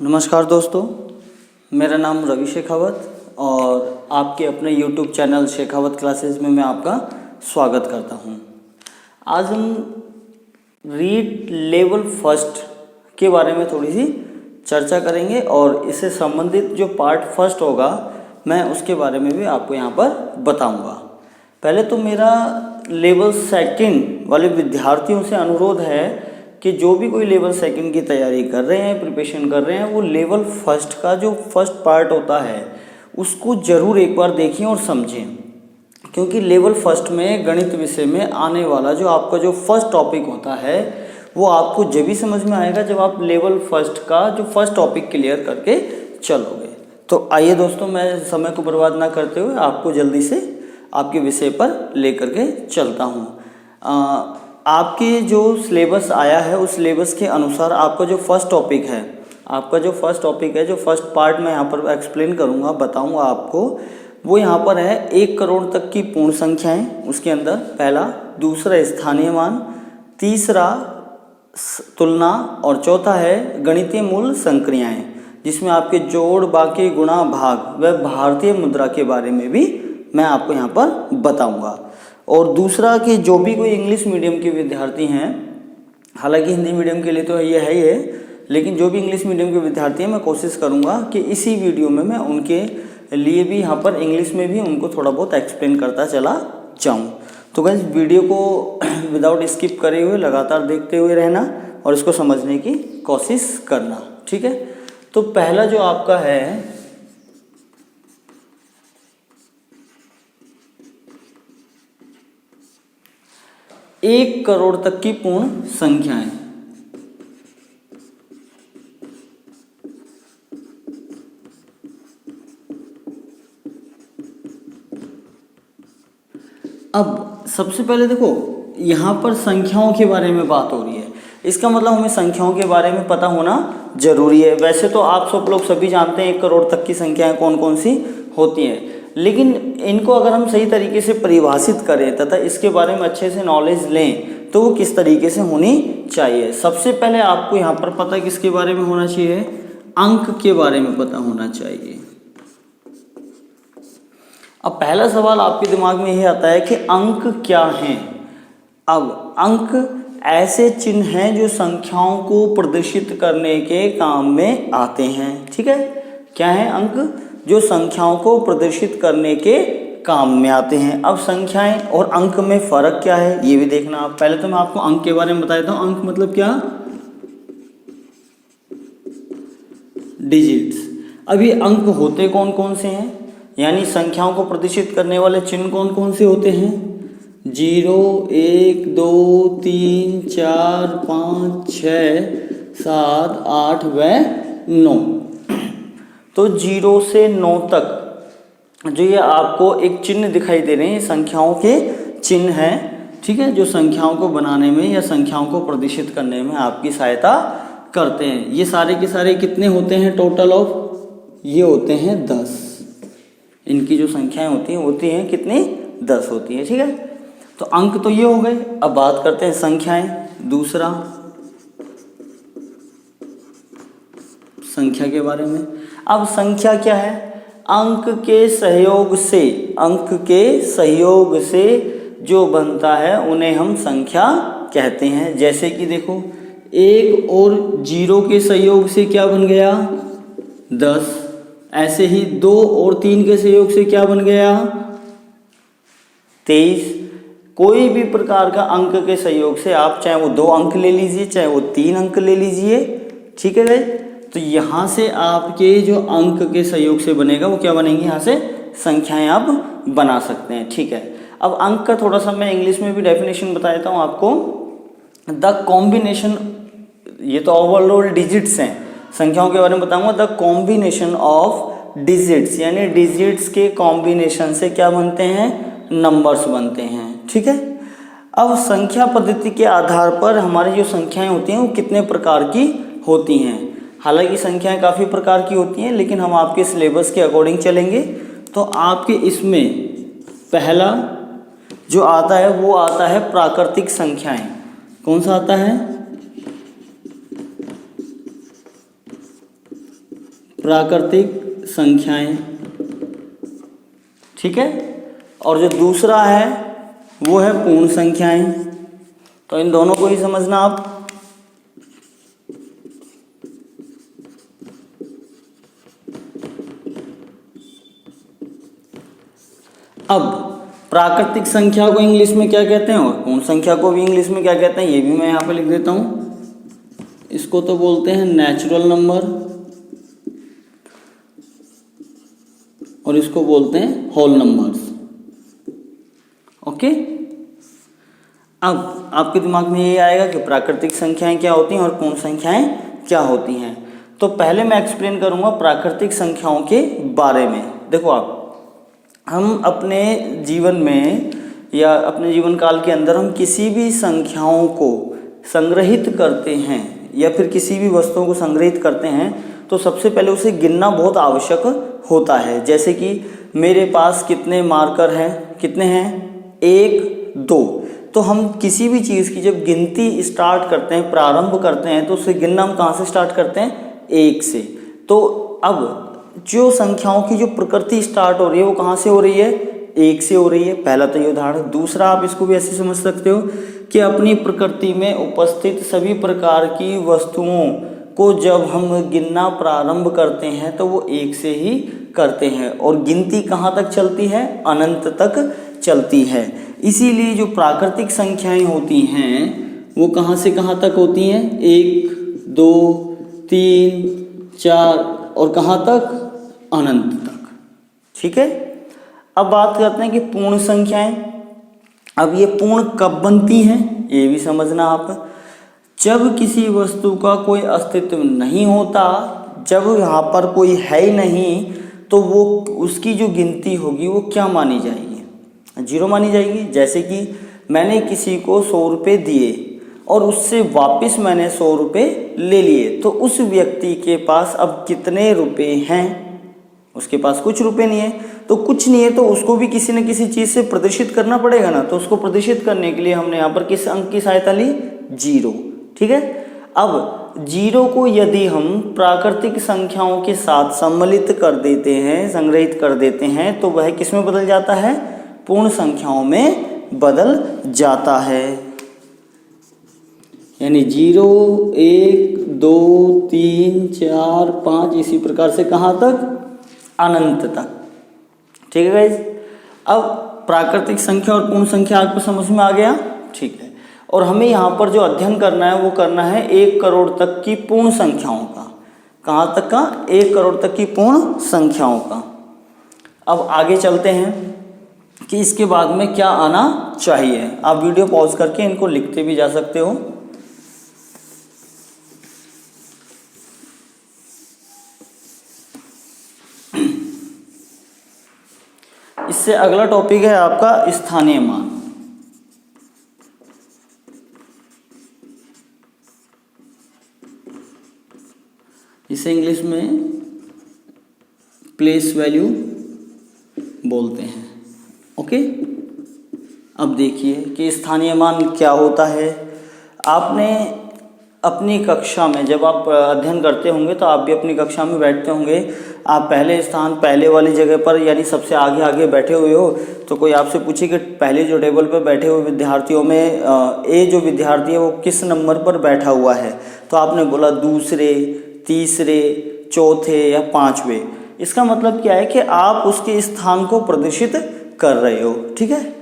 नमस्कार दोस्तों, मेरा नाम रवि शेखावत और आपके अपने YouTube चैनल शेखावत क्लासेस में मैं आपका स्वागत करता हूं। आज हम रीड लेवल फर्स्ट के बारे में थोड़ी सी चर्चा करेंगे और इससे संबंधित जो पार्ट फर्स्ट होगा मैं उसके बारे में भी आपको यहां पर बताऊंगा। पहले तो मेरा लेवल सेकंड वाले विद्यार्थियों से अनुरोध है कि जो भी कोई लेवल सेकंड की तैयारी कर रहे हैं, प्रिपरेशन कर रहे हैं, वो लेवल फर्स्ट का जो फर्स्ट पार्ट होता है उसको ज़रूर एक बार देखें और समझें, क्योंकि लेवल फर्स्ट में गणित विषय में आने वाला जो आपका जो फर्स्ट टॉपिक होता है वो आपको जब भी समझ में आएगा जब आप लेवल फर्स्ट का जो फर्स्ट टॉपिक क्लियर करके चलोगे। तो आइए दोस्तों, मैं समय को बर्बाद ना करते हुए आपको जल्दी से आपके विषय पर लेकर के चलता हूँ। आपके जो सिलेबस आया है उस सिलेबस के अनुसार आपका जो फर्स्ट टॉपिक है, जो फर्स्ट पार्ट मैं यहाँ पर एक्सप्लेन करूँगा, बताऊँगा आपको, वो यहाँ पर है 1 करोड़ तक की पूर्ण संख्याएं। उसके अंदर पहला, दूसरा स्थानीय मान, तीसरा तुलना और चौथा है गणितीय मूल संक्रियाएं, जिसमें आपके जोड़, बाकी, गुणा, भाग व भारतीय मुद्रा के बारे में भी मैं आपको यहाँ पर बताऊँगा। और दूसरा कि जो भी कोई इंग्लिश मीडियम के विद्यार्थी हैं, हालांकि हिंदी मीडियम के लिए तो ये है ही है, लेकिन जो भी इंग्लिश मीडियम के विद्यार्थी हैं मैं कोशिश करूंगा कि इसी वीडियो में मैं उनके लिए भी यहाँ पर इंग्लिश में भी उनको थोड़ा बहुत एक्सप्लेन करता चला जाऊँ। तो गाइस, वीडियो को विदाउट स्किप करे हुए लगातार देखते हुए रहना और इसको समझने की कोशिश करना, ठीक है। तो पहला जो आपका है 1 करोड़ तक की पूर्ण संख्याएं। अब सबसे पहले देखो, यहां पर संख्याओं के बारे में बात हो रही है, इसका मतलब हमें संख्याओं के बारे में पता होना जरूरी है। वैसे तो आप सब लोग सभी जानते हैं 1 करोड़ तक की संख्याएं कौन कौन सी होती हैं, लेकिन इनको अगर हम सही तरीके से परिभाषित करें तथा इसके बारे में अच्छे से नॉलेज लें तो वो किस तरीके से होनी चाहिए। सबसे पहले आपको यहाँ पर पता किसके बारे में होना चाहिए, अंक के बारे में पता होना चाहिए। अब पहला सवाल आपके दिमाग में यह आता है कि अंक क्या हैं। अब अंक ऐसे चिन्ह हैं जो संख्याओं को प्रदर्शित करने के काम में आते हैं, ठीक है। क्या है? अंक जो संख्याओं को प्रदर्शित करने के काम में आते हैं। अब संख्याएं और अंक में फर्क क्या है ये भी देखना आप। पहले तो मैं आपको अंक के बारे में बता देता हूं। अंक मतलब क्या? डिजिट्स। अभी अंक होते कौन कौन से हैं, यानी संख्याओं को प्रदर्शित करने वाले चिन्ह कौन कौन से होते हैं? 0, 1, 2, 3, 4, 5, 6, 7, 8 व 9। तो 0 से 9 तक जो ये आपको एक चिन्ह दिखाई दे रहे हैं, संख्याओं के चिन्ह हैं, ठीक है, जो संख्याओं को बनाने में या संख्याओं को प्रदर्शित करने में आपकी सहायता करते हैं। ये सारे के सारे कितने होते हैं टोटल ऑफ? ये होते हैं 10। इनकी जो संख्याएं होती हैं कितनी? 10 होती है, ठीक है। तो अंक तो ये हो गए। अब बात करते हैं संख्याएं। दूसरा, संख्या के बारे में। अब संख्या क्या है? अंक के सहयोग से जो बनता है उन्हें हम संख्या कहते हैं। जैसे कि देखो, 1 और 0 के सहयोग से क्या बन गया? 10। ऐसे ही 2 और 3 के सहयोग से क्या बन गया? 23। कोई भी प्रकार का अंक के सहयोग से आप चाहे वो 2 अंक ले लीजिए, चाहे वो 3 अंक ले लीजिए, ठीक है भाई। तो यहाँ से आपके जो अंक के सहयोग से बनेगा वो क्या बनेंगे? यहाँ से संख्याएं आप बना सकते हैं, ठीक है। अब अंक का थोड़ा सा मैं इंग्लिश में भी डेफिनेशन बता देता हूँ आपको। द कॉम्बिनेशन, ये तो ओवरऑल डिजिट्स हैं, संख्याओं के बारे में बताऊंगा। द कॉम्बिनेशन ऑफ डिजिट्स, यानी डिजिट्स के कॉम्बिनेशन से क्या बनते हैं? नंबर्स बनते हैं, ठीक है। अब संख्या पद्धति के आधार पर हमारी जो संख्याएं होती हैं वो कितने प्रकार की होती हैं। हालांकि संख्याएं काफ़ी प्रकार की होती हैं, लेकिन हम आपके सिलेबस के अकॉर्डिंग चलेंगे। तो आपके इसमें पहला जो आता है वो आता है प्राकृतिक संख्याएं। कौन सा आता है? प्राकृतिक संख्याएं, ठीक है। और जो दूसरा है वो है पूर्ण संख्याएं। तो इन दोनों को ही समझना आप। अब प्राकृतिक संख्या को इंग्लिश में क्या कहते हैं और पूर्ण संख्या को भी इंग्लिश में क्या कहते हैं, ये भी मैं यहाँ पे लिख देता हूँ। इसको तो बोलते हैं नेचुरल नंबर और इसको बोलते हैं होल नंबर्स। ओके, अब आपके दिमाग में ये आएगा कि प्राकृतिक संख्याएं क्या होती हैं और पूर्ण संख्याएं क्या होती हैं। तो पहले मैं एक्सप्लेन करूंगा प्राकृतिक संख्याओं के बारे में। देखो आप, हम अपने जीवन में या अपने जीवन काल के अंदर हम किसी भी संख्याओं को संग्रहित करते हैं या फिर किसी भी वस्तुओं को संग्रहित करते हैं तो सबसे पहले उसे गिनना बहुत आवश्यक होता है। जैसे कि मेरे पास कितने मार्कर हैं, कितने हैं, 1 2। तो हम किसी भी चीज़ की जब गिनती स्टार्ट करते हैं, प्रारंभ करते हैं, तो उसे गिनना हम कहाँ से स्टार्ट करते हैं, 1 से। तो अब जो संख्याओं की जो प्रकृति स्टार्ट हो रही है वो कहाँ से हो रही है, 1 से हो रही है। पहला तो ये उदाहरण। दूसरा, आप इसको भी ऐसे समझ सकते हो कि अपनी प्रकृति में उपस्थित सभी प्रकार की वस्तुओं को जब हम गिनना प्रारंभ करते हैं तो वो 1 से ही करते हैं और गिनती कहाँ तक चलती है, अनंत तक चलती है। इसीलिए जो प्राकृतिक संख्याएं होती हैं वो कहाँ से कहाँ तक होती हैं, 1 2 3 4 और कहाँ तक, अनंत तक। ठीक है। अब बात करते हैं कि पूर्ण संख्याएं। अब ये पूर्ण कब बनती हैं ये भी समझना आप। जब किसी वस्तु का कोई अस्तित्व नहीं होता, जब यहाँ पर कोई है ही नहीं, तो वो उसकी जो गिनती होगी वो क्या मानी जाएगी, 0 मानी जाएगी। जैसे कि मैंने किसी को 100 रुपये दिए और उससे वापस मैंने 100 रुपये ले लिए, तो उस व्यक्ति के पास अब कितने रुपए हैं, उसके पास कुछ रुपए नहीं है। तो कुछ नहीं है तो उसको भी किसी न किसी चीज़ से प्रदर्शित करना पड़ेगा ना। तो उसको प्रदर्शित करने के लिए हमने यहाँ पर किस अंक की सहायता ली, 0। ठीक है। अब 0 को यदि हम प्राकृतिक संख्याओं के साथ सम्मिलित कर देते हैं, संग्रहित कर देते हैं, तो वह किस में बदल जाता है, पूर्ण संख्याओं में बदल जाता है। यानी 0 1 2 3 4 5 इसी प्रकार से कहाँ तक, अनंत तक। ठीक है गाइस। अब प्राकृतिक संख्या और पूर्ण संख्या आपको समझ में आ गया। ठीक है। और हमें यहाँ पर जो अध्ययन करना है वो करना है 1 करोड़ तक की पूर्ण संख्याओं का। कहाँ तक का, 1 करोड़ तक की पूर्ण संख्याओं का। अब आगे चलते हैं कि इसके बाद में क्या आना चाहिए। आप वीडियो पॉज करके इनको लिखते भी जा सकते हो। इससे अगला टॉपिक है आपका स्थानीय मान। इसे इंग्लिश में प्लेस वैल्यू बोलते हैं। ओके। अब देखिए कि स्थानीय मान क्या होता है। आपने अपनी कक्षा में जब आप अध्ययन करते होंगे तो आप भी अपनी कक्षा में बैठते होंगे, आप पहले स्थान, पहले वाली जगह पर यानी सबसे आगे आगे बैठे हुए हो, तो कोई आपसे पूछे कि पहले जो टेबल पर बैठे हुए विद्यार्थियों में ए जो विद्यार्थी है वो किस नंबर पर बैठा हुआ है, तो आपने बोला दूसरे, तीसरे, चौथे या 5वें। इसका मतलब क्या है कि आप उसके स्थान को प्रदर्शित कर रहे हो। ठीक है।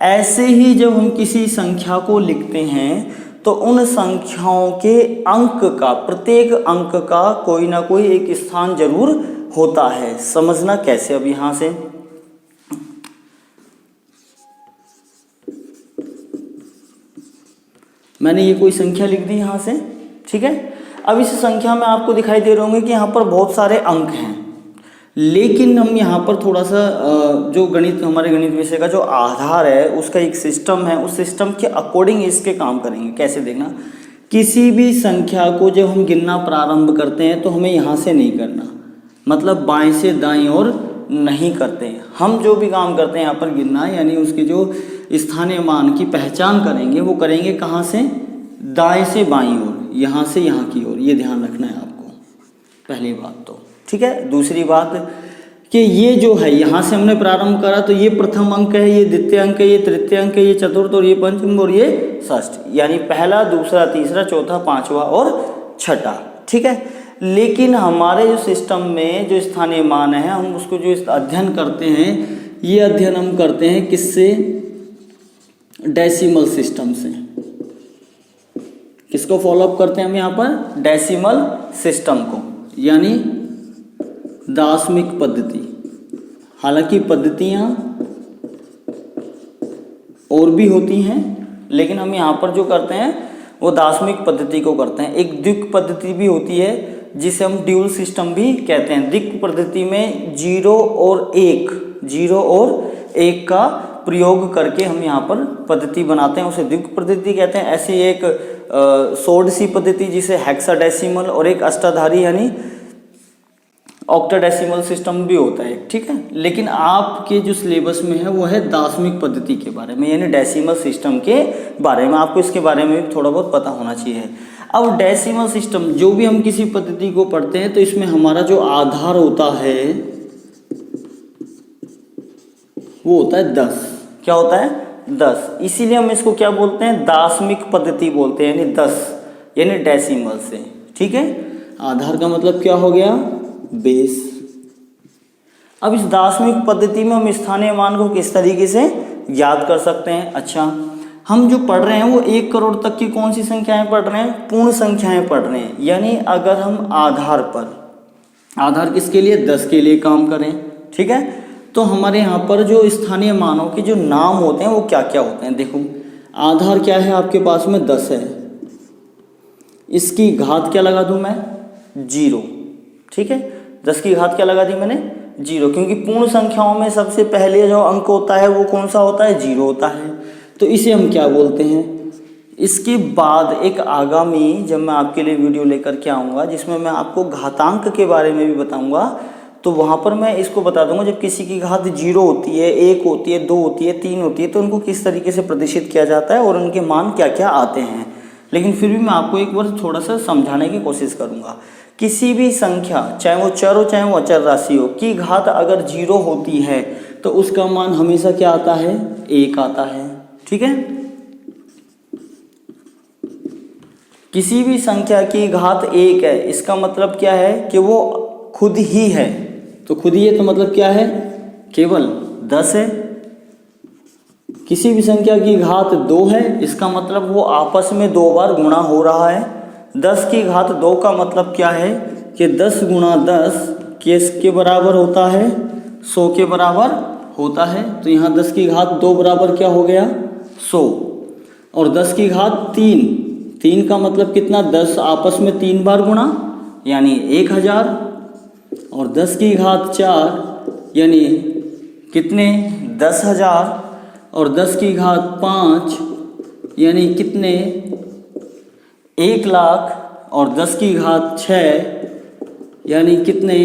ऐसे ही जब हम किसी संख्या को लिखते हैं तो उन संख्याओं के अंक का, प्रत्येक अंक का कोई ना कोई एक स्थान जरूर होता है। समझना कैसे। अब यहां से मैंने ये कोई संख्या लिख दी यहां से। ठीक है। अब इस संख्या में आपको दिखाई दे रहे होंगे कि यहाँ पर बहुत सारे अंक हैं, लेकिन हम यहाँ पर थोड़ा सा जो गणित, हमारे गणित विषय का जो आधार है उसका एक सिस्टम है, उस सिस्टम के अकॉर्डिंग इसके काम करेंगे। कैसे देखना, किसी भी संख्या को जब हम गिनना प्रारंभ करते हैं तो हमें यहाँ से नहीं करना, मतलब बाएं से दाएं ओर नहीं करते हैं। हम जो भी काम करते हैं यहाँ पर गिनना, यानी उसके जो स्थानीय मान की पहचान करेंगे वो करेंगे कहाँ से, दाएं से बाईं ओर, यहाँ से यहाँ की ओर। ये ध्यान रखना है आपको। पहली बात तो ठीक है। दूसरी बात कि ये जो है यहाँ से हमने प्रारंभ करा तो ये प्रथम अंक है, ये द्वितीय अंक है, ये तृतीय अंक है, ये चतुर्थ और ये पंचम और ये षष्ठ, यानी पहला, दूसरा, तीसरा, चौथा, पांचवा और छठा। ठीक है। लेकिन हमारे जो सिस्टम में जो स्थानीय मान है, हम उसको जो अध्ययन करते हैं, ये अध्ययन हम करते हैं किससे? डेसिमल सिस्टम से। किसको फॉलोअप करते हैं हम यहाँ पर? डेसिमल सिस्टम को, यानी दाशमिक पद्धति। हालांकि पद्धतियाँ और भी होती हैं, लेकिन हम यहाँ पर जो करते हैं वो दाशमिक पद्धति को करते हैं। एक द्विक पद्धति भी होती है जिसे हम ड्यूल सिस्टम भी कहते हैं। द्विक पद्धति में 0 और 1 का प्रयोग करके हम यहाँ पर पद्धति बनाते हैं, उसे द्विक पद्धति कहते हैं। ऐसी एक षोडशी पद्धति जिसे हेक्साडेसिमल, और एक अष्टाधारी यानी ऑक्टाडेसिमल सिस्टम भी होता है। ठीक है। लेकिन आपके जो सिलेबस में है वो है दाशमिक पद्धति के बारे में, यानी डेसिमल सिस्टम के बारे में। आपको इसके बारे में भी थोड़ा बहुत पता होना चाहिए। अब डेसिमल सिस्टम, जो भी हम किसी पद्धति को पढ़ते हैं तो इसमें हमारा जो आधार होता है वो होता है 10। क्या होता है? 10। इसीलिए हम इसको क्या बोलते हैं? दाशमिक पद्धति बोलते हैं, यानी 10, यानी डेसिमल से। ठीक है। आधार का मतलब क्या हो गया? बेस। अब इस दाशमिक पद्धति में हम स्थानीय मान को किस तरीके से याद कर सकते हैं? अच्छा, हम जो पढ़ रहे हैं वो 1 करोड़ तक की कौन सी संख्याएं पढ़ रहे हैं? पूर्ण संख्याएं पढ़ रहे हैं। यानी अगर हम आधार पर, आधार किसके लिए? 10 के लिए काम करें। ठीक है। तो हमारे यहाँ पर जो स्थानीय मानों के जो नाम होते हैं वो क्या क्या होते हैं? देखो, आधार क्या है आपके पास में? 10 है। इसकी घात क्या लगा दूं मैं? 0। ठीक है। 10 की घात क्या लगा दी मैंने? 0, क्योंकि पूर्ण संख्याओं में सबसे पहले जो अंक होता है वो कौन सा होता है? 0 होता है। तो इसे हम क्या बोलते हैं? इसके बाद एक आगामी, जब मैं आपके लिए वीडियो लेकर के आऊँगा जिसमें मैं आपको घातांक के बारे में भी बताऊँगा, तो वहाँ पर मैं इसको बता दूँगा जब किसी की घात 0 होती है, 1 होती है, 2 होती है, 3 होती है, तो उनको किस तरीके से प्रदर्शित किया जाता है और उनके मान क्या क्या आते हैं। लेकिन फिर भी मैं आपको एक बार थोड़ा सा समझाने की कोशिश करूँगा। किसी भी संख्या, चाहे वो चर हो चाहे वो अचर राशि हो, की घात अगर 0 होती है तो उसका मान हमेशा क्या आता है? 1 आता है। ठीक है। किसी भी संख्या की घात 1 है, इसका मतलब क्या है? कि वो खुद ही है। तो खुद ही है तो मतलब क्या है? केवल 10 है। किसी भी संख्या की घात 2 है, इसका मतलब वो आपस में 2 बार गुणा हो रहा है। 10 की घात 2 का मतलब क्या है? कि 10 गुणा 10 किसके बराबर होता है? 100 के बराबर होता है। तो यहाँ 10 की घात 2 बराबर क्या हो गया? 100। और 10 की घात 3 का मतलब कितना? 10 आपस में 3 बार गुणा, यानी 1000। और 10 की घात 4 यानी कितने? 10,000। और 10 की घात 5 यानी कितने? 1 लाख। और 10 की घात 6 यानी कितने?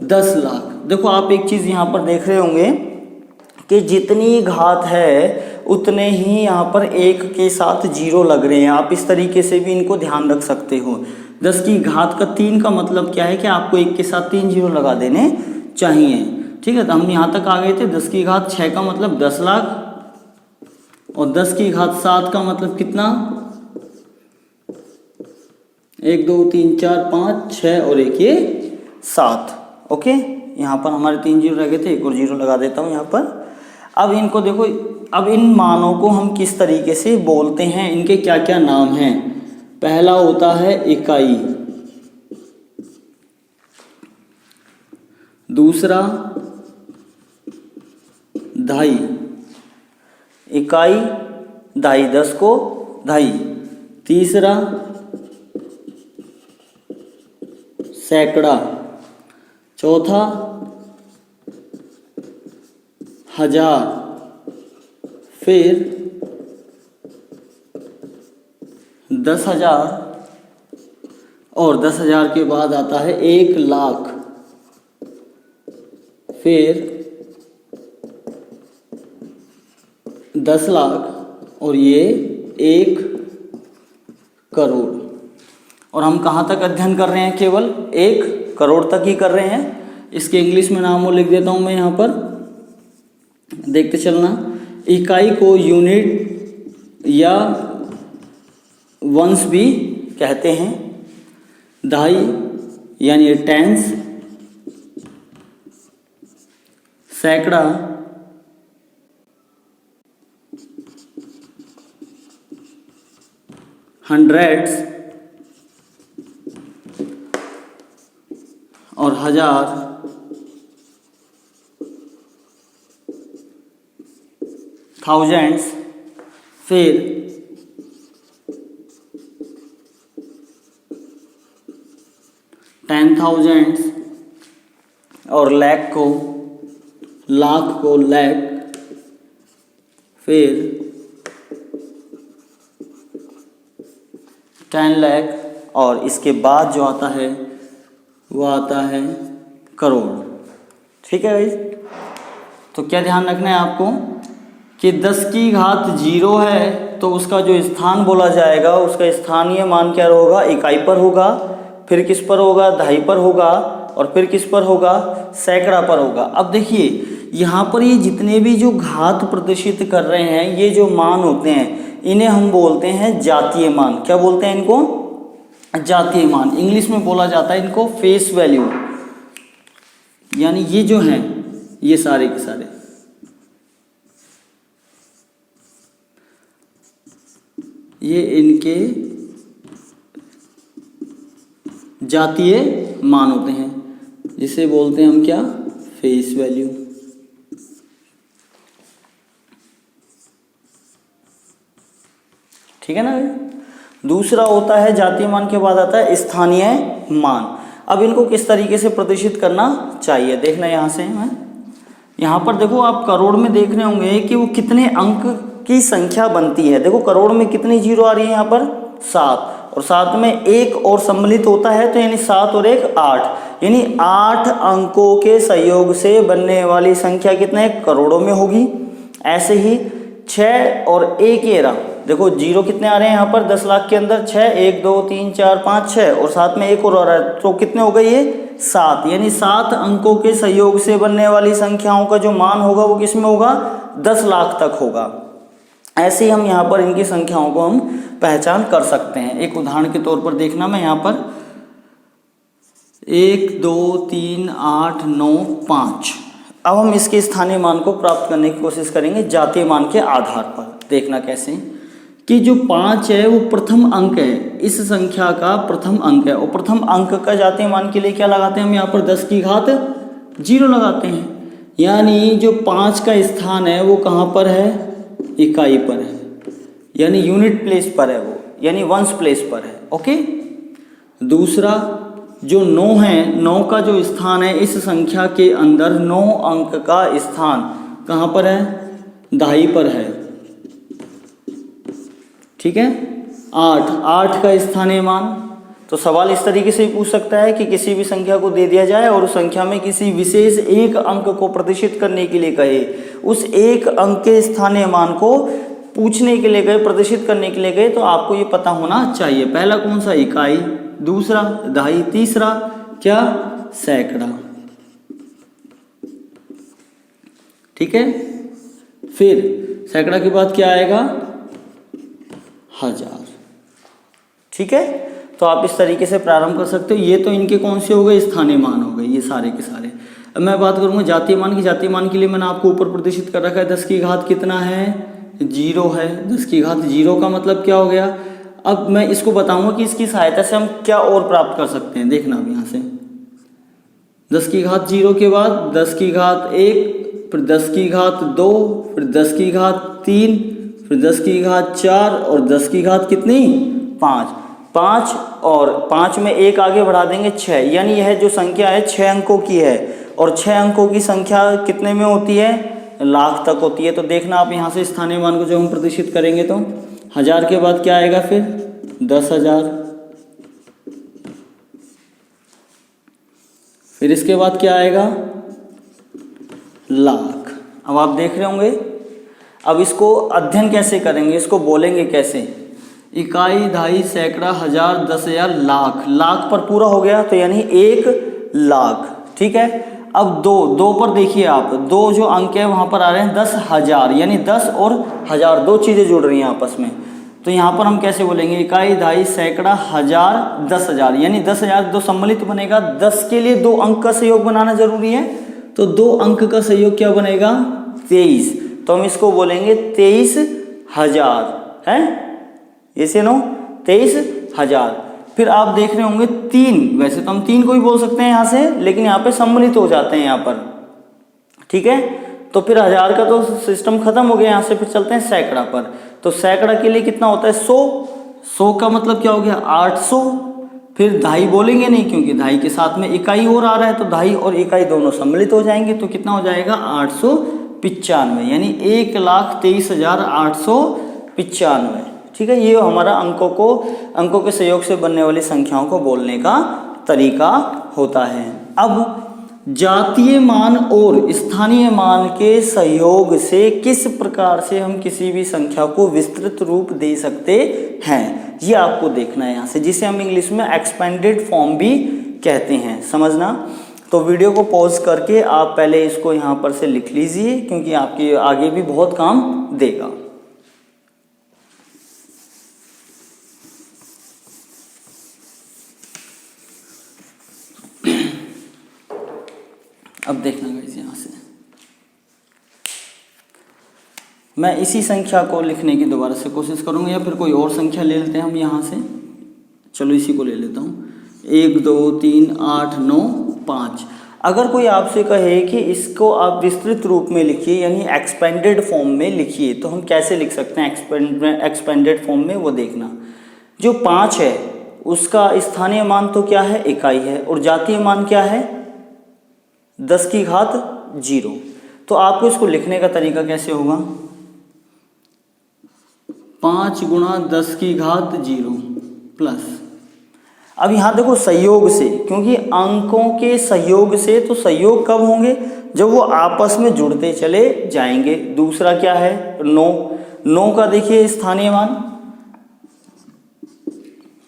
10 लाख। देखो, आप एक चीज़ यहाँ पर देख रहे होंगे कि जितनी घात है उतने ही यहाँ पर 1 के साथ 0 लग रहे हैं। आप इस तरीके से भी इनको ध्यान रख सकते हो। 10 की घात का 3 का मतलब क्या है? कि आपको 1 के साथ 3 0 लगा देने चाहिए। ठीक है। तो हम यहाँ तक आ गए थे। 10 की घात 6 का मतलब 10 लाख। और 10 की घात 7 का मतलब कितना? 1 2 3 4 5 6 और 1 ये 7। ओके। यहाँ पर हमारे 3 0 रह गए थे, 1 और 0 लगा देता हूँ यहाँ पर। अब इनको देखो, अब इन मानों को हम किस तरीके से बोलते हैं, इनके क्या क्या नाम हैं? पहला होता है इकाई, दूसरा दहाई। इकाई, दहाई, 10 को दहाई। तीसरा सैकड़ा। चौथा 1000। फिर 10,000। और 10,000 के बाद आता है 1 लाख। फिर 10 लाख और ये 1 करोड़। और हम कहाँ तक अध्ययन कर रहे हैं, केवल 1 करोड़ तक ही कर रहे हैं। इसके इंग्लिश में नाम वो लिख देता हूँ मैं यहाँ पर, देखते चलना। इकाई को यूनिट या वंश भी कहते हैं। दहाई यानी टेंस, सैकड़ा, हंड्रेड्स और हजार, थाउजेंड्स, फिर 10,000 और लाख को लाख, फिर 10 लाख और इसके बाद जो आता है वो आता है करोड़। ठीक है भाई, तो क्या ध्यान रखना है आपको कि 10 की घात 0 है तो उसका जो स्थान बोला जाएगा उसका स्थानीय मान क्या होगा, इकाई पर होगा, फिर किस पर होगा, दहाई पर होगा, और फिर किस पर होगा, सैकड़ा पर होगा। अब देखिए यहाँ पर ये जितने भी जो घात प्रदर्शित कर रहे हैं, ये जो मान होते हैं इन्हें हम बोलते हैं जातीय मान। क्या बोलते हैं इनको, जातीय मान। इंग्लिश में बोला जाता है इनको फेस वैल्यू। यानी ये जो हैं ये सारे के सारे ये इनके जातीय मान होते हैं, जिसे बोलते हैं हम क्या, फेस वैल्यू। ठीक है ना। दूसरा होता है जातीय मान के बाद आता है स्थानीय मान। अब इनको किस तरीके से प्रदर्शित करना चाहिए, देखना यहाँ से मैं, यहाँ पर देखो आप करोड़ में देख रहे होंगे कि वो कितने अंक की संख्या बनती है। देखो करोड़ में कितनी जीरो आ रही है यहाँ पर, 7, और साथ में 1 और सम्मिलित होता है तो यानी 7 और 1 8, यानी 8 अंकों के संयोग से बनने वाली संख्या कितने करोड़ों में होगी। ऐसे ही 6 और 1 11, देखो जीरो कितने आ रहे हैं यहाँ पर 10 लाख के अंदर, 6 1 2 3 4 5 6 और साथ में 1 और आ रहा है तो कितने हो गए ये 7, यानी 7 अंकों के संयोग से बनने वाली संख्याओं का जो मान होगा वो किस में होगा, 10 लाख तक होगा। ऐसे ही हम यहाँ पर इनकी संख्याओं को हम पहचान कर सकते हैं। एक उदाहरण के तौर पर देखना, मैं यहाँ पर 1 2 3 8 9 5, अब हम इसके स्थानीय मान को प्राप्त करने की कोशिश करेंगे जातीय मान के आधार पर। देखना कैसे कि जो 5 है वो प्रथम अंक है, इस संख्या का प्रथम अंक है, और प्रथम अंक का जातीय मान के लिए क्या लगाते हैं हम यहाँ पर 10 की घात 0 लगाते हैं। यानी जो 5 का स्थान है वो कहाँ पर है, इकाई पर है, यानी यूनिट प्लेस पर है वो, यानी वंश प्लेस पर है। ओके। दूसरा जो 9 है, 9 का जो स्थान है इस संख्या के अंदर 9 अंक का स्थान कहाँ पर है, दहाई पर है। ठीक है। 8 का स्थानीय मान, तो सवाल इस तरीके से पूछ सकता है कि किसी भी संख्या को दे दिया जाए और उस संख्या में किसी विशेष एक अंक को प्रदर्शित करने के लिए कहे, उस एक अंक के स्थानीय मान को पूछने के लिए गए, प्रदर्शित करने के लिए गए, तो आपको ये पता होना चाहिए। पहला कौन सा, इकाई, दूसरा दहाई, तीसरा क्या, सैकड़ा। ठीक है। फिर सैकड़ा के बाद क्या आएगा, 1000। ठीक है। तो आप इस तरीके से प्रारंभ कर सकते हो। ये तो इनके कौन से हो गए, स्थानीय मान हो गए ये सारे के सारे। अब मैं बात करूंगा जातीय मान की। जातीय मान के लिए मैंने आपको ऊपर प्रदर्शित कर रखा है 10 की घात कितना है, 0 है। 10 की घात 0 का मतलब क्या हो गया। अब मैं इसको बताऊंगा कि इसकी सहायता से हम क्या और प्राप्त कर सकते हैं। देखना अब यहाँ से 10 की घात 0 के बाद 10 की घात 1, फिर 10 की घात 2, फिर 10 की घात 3, फिर 10 की घात 4 और 10 की घात कितनी, 5 और 5 में 1 आगे बढ़ा देंगे 6, यानी यह जो संख्या है 6 अंकों की है, और 6 अंकों की संख्या कितने में होती है, लाख तक होती है। तो देखना आप यहाँ से स्थानीय मान को जब हम प्रदर्शित करेंगे तो 1000 के बाद क्या आएगा, फिर 10,000, फिर इसके बाद क्या आएगा, लाख। अब आप देख रहे होंगे, अब इसको अध्ययन कैसे करेंगे, इसको बोलेंगे कैसे, इकाई, दहाई, सैकड़ा, हजार, 10,000, लाख। लाख पर पूरा हो गया तो यानी 1,00,000। ठीक है। अब दो पर देखिए आप, दो जो अंक है वहाँ पर आ रहे हैं 10,000, यानी 10 और 1000 दो चीज़ें जुड़ रही हैं आपस में। तो यहाँ पर हम कैसे बोलेंगे, इकाई, दहाई, सैकड़ा, हजार, 10,000, यानी 10,000 दो सम्मिलित बनेगा। 10 के लिए 2 अंक का सहयोग बनाना जरूरी है, तो 2 अंक का सहयोग क्या बनेगा, 23। तो हम इसको बोलेंगे 23,000 है, ऐसे नो 23,000। फिर आप देख रहे होंगे 3, वैसे तो हम 3 को ही बोल सकते हैं यहाँ से, लेकिन यहाँ पे सम्मिलित हो जाते हैं यहाँ पर। ठीक है। तो फिर 1000 का तो सिस्टम खत्म हो गया, यहाँ से फिर चलते हैं सैकड़ा पर। तो सैकड़ा के लिए कितना होता है, 100। 100 का मतलब क्या हो गया, 800। फिर दहाई बोलेंगे नहीं, क्योंकि दहाई के साथ में इकाई और आ रहा है, तो दहाई और इकाई दोनों सम्मिलित हो जाएंगे। तो कितना हो जाएगा, 895, यानी 1,23,895। ठीक है। ये हमारा अंकों के सहयोग से बनने वाली संख्याओं को बोलने का तरीका होता है। अब जातीय मान और स्थानीय मान के सहयोग से किस प्रकार से हम किसी भी संख्या को विस्तृत रूप दे सकते हैं, ये आपको देखना है यहाँ से, जिसे हम इंग्लिश में एक्सपेंडेड फॉर्म भी कहते हैं। समझना। तो वीडियो को पॉज करके आप पहले इसको यहाँ पर से लिख लीजिए, क्योंकि आपके आगे भी बहुत काम देगा। अब देखना गाइस, यहाँ से मैं इसी संख्या को लिखने की दोबारा से कोशिश करूँगा, या फिर कोई और संख्या ले लेते हैं हम यहाँ से। चलो इसी को ले लेता हूँ, 1 2 3 8 9 5। अगर कोई आपसे कहे कि इसको आप विस्तृत रूप में लिखिए, यानी एक्सपेंडेड फॉर्म में लिखिए, तो हम कैसे लिख सकते हैं एक्सपेंडेड फॉर्म में, वो देखना। जो 5 है उसका स्थानीय मान तो क्या है, इकाई है, और जातीय मान क्या है, 10 की घात 0। तो आपको इसको लिखने का तरीका कैसे होगा, 5 गुणा 10 की घात 0 प्लस, अब यहाँ देखो संयोग से, क्योंकि अंकों के सहयोग से, तो सहयोग कब होंगे, जब वो आपस में जुड़ते चले जाएंगे। दूसरा क्या है, 9। 9 का देखिए स्थानीय मान,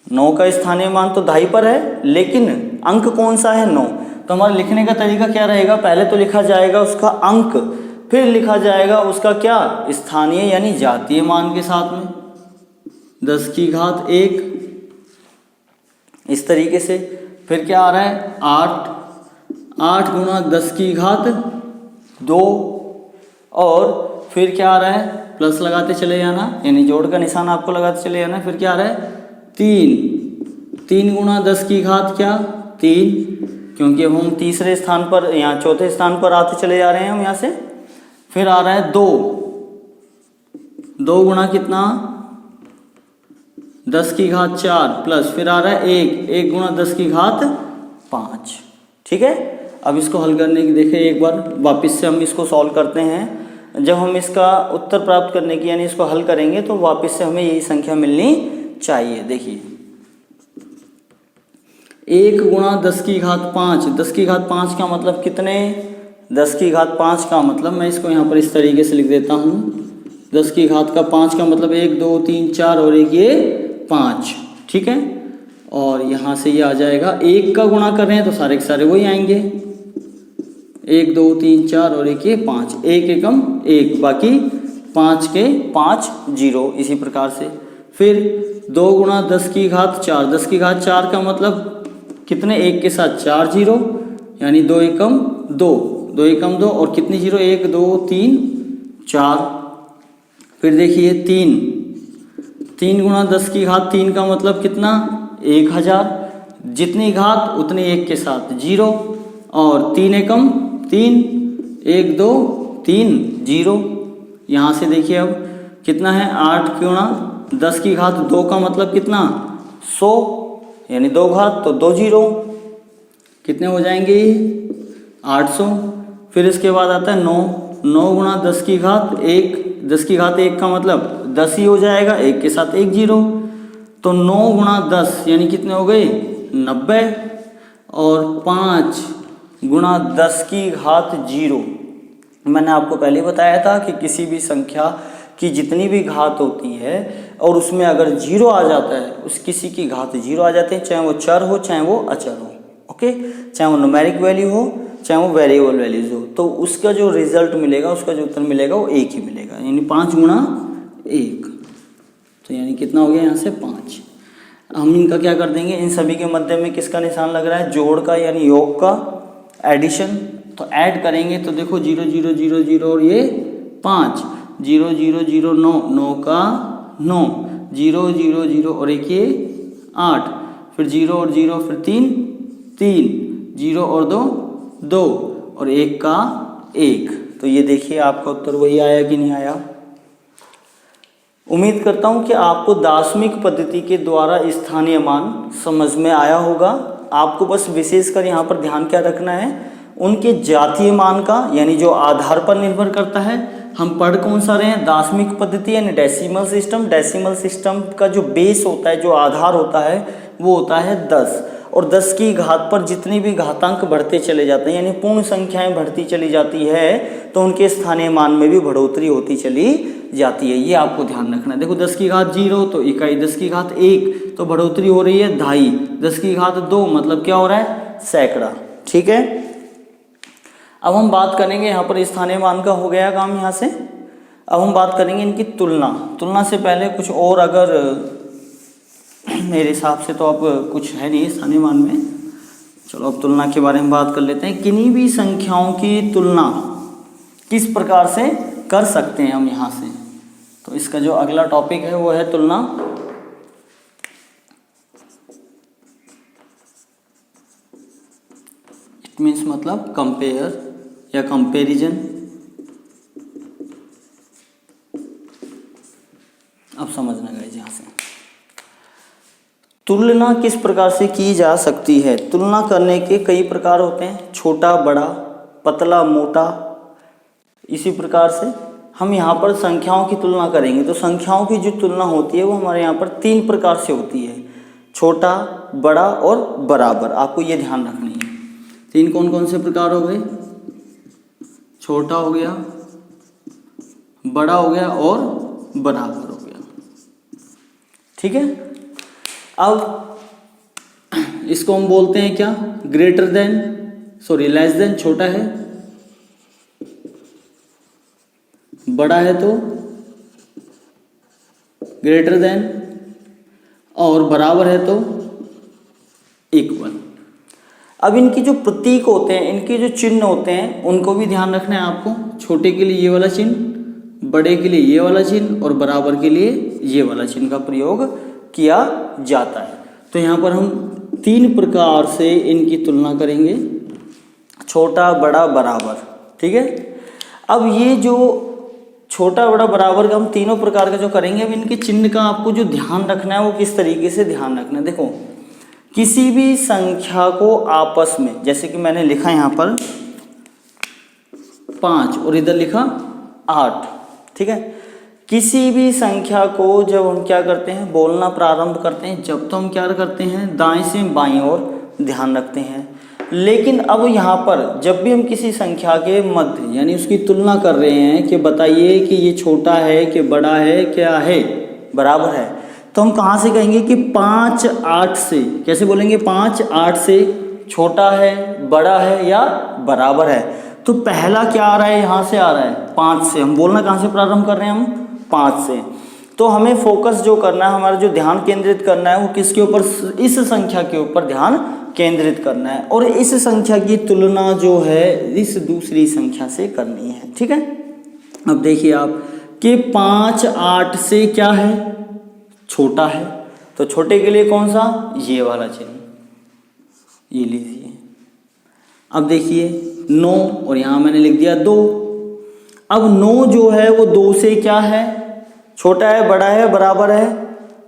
9 का स्थानीय मान तो दहाई पर है, लेकिन अंक कौन सा है, 9। तो हमारे लिखने का तरीका क्या रहेगा, पहले तो लिखा जाएगा उसका अंक, फिर लिखा जाएगा उसका क्या, स्थानीय यानी जातीय मान के साथ में 10 की घात 1, इस तरीके से। फिर क्या आ रहा है, 8 गुणा 10 की घात 2, और फिर क्या आ रहा है, प्लस लगाते चले जाना, यानी जोड़ का निशान आपको लगाते चले जाना। फिर क्या आ रहा है, 3 गुणा 10 की घात क्या, 3, क्योंकि अब हम तीसरे स्थान पर, यहाँ चौथे स्थान पर आते चले जा रहे हैं हम यहाँ से। फिर आ रहा है 2 गुणा कितना, 10 की घात 4 प्लस, फिर आ रहा है 1 गुणा 10 की घात 5। ठीक है। अब इसको हल करने की देखें एक बार, वापस से हम इसको सॉल्व करते हैं। जब हम इसका उत्तर प्राप्त करने की, यानी इसको हल करेंगे, तो वापस से हमें यही संख्या मिलनी चाहिए। देखिए 1 गुणा 10 की घात 5, 10 की घात 5 का मतलब कितने, 10 की घात 5 का मतलब, मैं इसको यहाँ पर इस तरीके से लिख देता हूँ, 10 की घात का 5 का मतलब 1 2 3 4 और एक ये 5। ठीक है। और यहाँ से ये आ जाएगा, 1 का गुणा कर रहे हैं तो सारे के सारे वही आएंगे, 1 2 3 4 और एक ये 5, 1 एकम 1, बाकी 5 के 5 0, इसी प्रकार से। फिर 2 गुणा 10 की घात 4, 10 की घात 4 का मतलब कितने, 1 के साथ 4 0, यानी 2 एकम 2, 2 एकम 2, और कितनी 0, 1 2 3 4। फिर देखिए 3 गुणा 10 की घात 3 का मतलब कितना, 1000, जितनी घात उतनी 1 के साथ 0, और 3 एकम 3, 1 2 3 0। यहाँ से देखिए अब कितना है, 8 गुणा 10 की घात 2 का मतलब कितना, 100, यानी 2 घात तो 2 0, कितने हो जाएंगे, 800। फिर इसके बाद आता है 9 गुणा 10 की घात 1, 10 की घात 1 का मतलब 10 ही हो जाएगा, 1 के साथ 1 0, तो 9 गुणा 10 यानी कितने हो गए, 90, और 5 गुणा 10 की घात 0। मैंने आपको पहले बताया था कि किसी भी संख्या की जितनी भी घात होती है और उसमें अगर जीरो आ जाता है, उस किसी की घात जीरो आ जाते हैं, चाहे वो चर हो चाहे वो अचर हो, ओके, चाहे वो न्यूमेरिक वैल्यू हो चाहे वो वेरिएबल वैल्यूज हो, तो उसका जो रिजल्ट मिलेगा, उसका जो उत्तर मिलेगा वो एक ही मिलेगा, यानी 5 गुणा 1, तो यानी कितना हो गया यहाँ से 5। हम इनका क्या कर देंगे, इन सभी के मध्य में किसका निशान लग रहा है, जोड़ का यानी योग का, एडिशन, तो ऐड करेंगे तो देखो 0 0 0 0 और ये 5, 0 0 0 9, 9 का 9, 0 0 0 और एक ये 8, फिर 0 और 0 फिर 3 3, 0 और 2 2 और 1 का 1, तो ये देखिए आपका उत्तर वही आया कि नहीं आया। उम्मीद करता हूँ कि आपको दार्शनिक पद्धति के द्वारा स्थानीय मान समझ में आया होगा। आपको बस विशेषकर यहाँ पर ध्यान क्या रखना है, उनके जातीय मान का, यानी जो आधार पर निर्भर करता है। हम पढ़ कौन सा रहे हैं, दार्शनिक पद्धति यानी डेसिमल सिस्टम। डेसिमल सिस्टम का जो बेस होता है, जो आधार होता है, वो होता है 10, और 10 की घात पर जितनी भी घातांक बढ़ते चले जाते हैं, यानी पूर्ण संख्याएं बढ़ती चली जाती है, तो उनके स्थानीय मान में भी बढ़ोतरी होती चली जाती है। ये आपको ध्यान रखना है। देखो 10 की घात 0 तो इकाई, 10 की घात 1 तो बढ़ोतरी हो रही है 2.5, 10 की घात 2 मतलब क्या हो रहा है, सैकड़ा, ठीक है। अब हम बात करेंगे, यहाँ पर स्थानीय मान का हो गया काम यहाँ से। अब हम बात करेंगे इनकी तुलना से पहले कुछ और, अगर मेरे हिसाब से तो अब कुछ है नहीं स्थानीय मान में, चलो अब तुलना के बारे में बात कर लेते हैं। किन्हीं भी संख्याओं की तुलना किस प्रकार से कर सकते हैं हम यहाँ से, तो इसका जो अगला टॉपिक है वो है तुलना। इट मीन्स मतलब कंपेयर या कंपैरिजन। अब समझना गाइस यहाँ से तुलना किस प्रकार से की जा सकती है। तुलना करने के कई प्रकार होते हैं, छोटा बड़ा, पतला मोटा। इसी प्रकार से हम यहाँ पर संख्याओं की तुलना करेंगे, तो संख्याओं की जो तुलना होती है वो हमारे यहाँ पर 3 प्रकार से होती है, छोटा, बड़ा और बराबर। आपको ये ध्यान रखनी है। 3 कौन कौन से प्रकार हो गए, छोटा हो गया, बड़ा हो गया और बराबर हो गया, ठीक है। अब इसको हम बोलते हैं क्या, लेस देन छोटा है, बड़ा है तो ग्रेटर देन, और बराबर है तो इक्वल। अब इनकी जो प्रतीक होते हैं, इनके जो चिन्ह होते हैं, उनको भी ध्यान रखना है आपको। छोटे के लिए ये वाला चिन्ह, बड़े के लिए ये वाला चिन्ह और बराबर के लिए ये वाला चिन्ह का प्रयोग किया जाता है। तो यहाँ पर हम 3 प्रकार से इनकी तुलना करेंगे, छोटा बड़ा बराबर, ठीक है। अब ये जो छोटा बड़ा बराबर का हम तीनों प्रकार का जो करेंगे, अब इनके चिन्ह का आपको जो ध्यान रखना है वो किस तरीके से ध्यान रखना है। देखो किसी भी संख्या को आपस में, जैसे कि मैंने लिखा यहाँ पर 5 और इधर लिखा 8, ठीक है। किसी भी संख्या को जब हम क्या करते हैं, बोलना प्रारंभ करते हैं, जब तो हम क्या करते हैं, दाएं से बाईं ओर ध्यान रखते हैं। लेकिन अब यहाँ पर जब भी हम किसी संख्या के मध्य यानी उसकी तुलना कर रहे हैं कि बताइए कि ये छोटा है कि बड़ा है, क्या है, बराबर है, तो हम कहाँ से कहेंगे कि 5 8 से, कैसे बोलेंगे, 5 8 से छोटा है, बड़ा है या बराबर है। तो पहला क्या आ रहा है, यहाँ से आ रहा है 5 से। हम बोलना कहाँ से प्रारंभ कर रहे हैं, हम 5 से। तो हमें फोकस जो करना है, हमारा जो ध्यान केंद्रित करना है वो किसके ऊपर, इस संख्या के ऊपर ध्यान केंद्रित करना है, और इस संख्या की तुलना जो है इस दूसरी संख्या से करनी है, ठीक है। अब देखिए आप कि 5 8 से क्या है, छोटा है, तो छोटे के लिए कौन सा, ये वाला चिन्ह, ये लीजिए। अब देखिए 9 और यहाँ मैंने लिख दिया 2। अब 9 जो है वो 2 से क्या है, छोटा है, बड़ा है, बराबर है,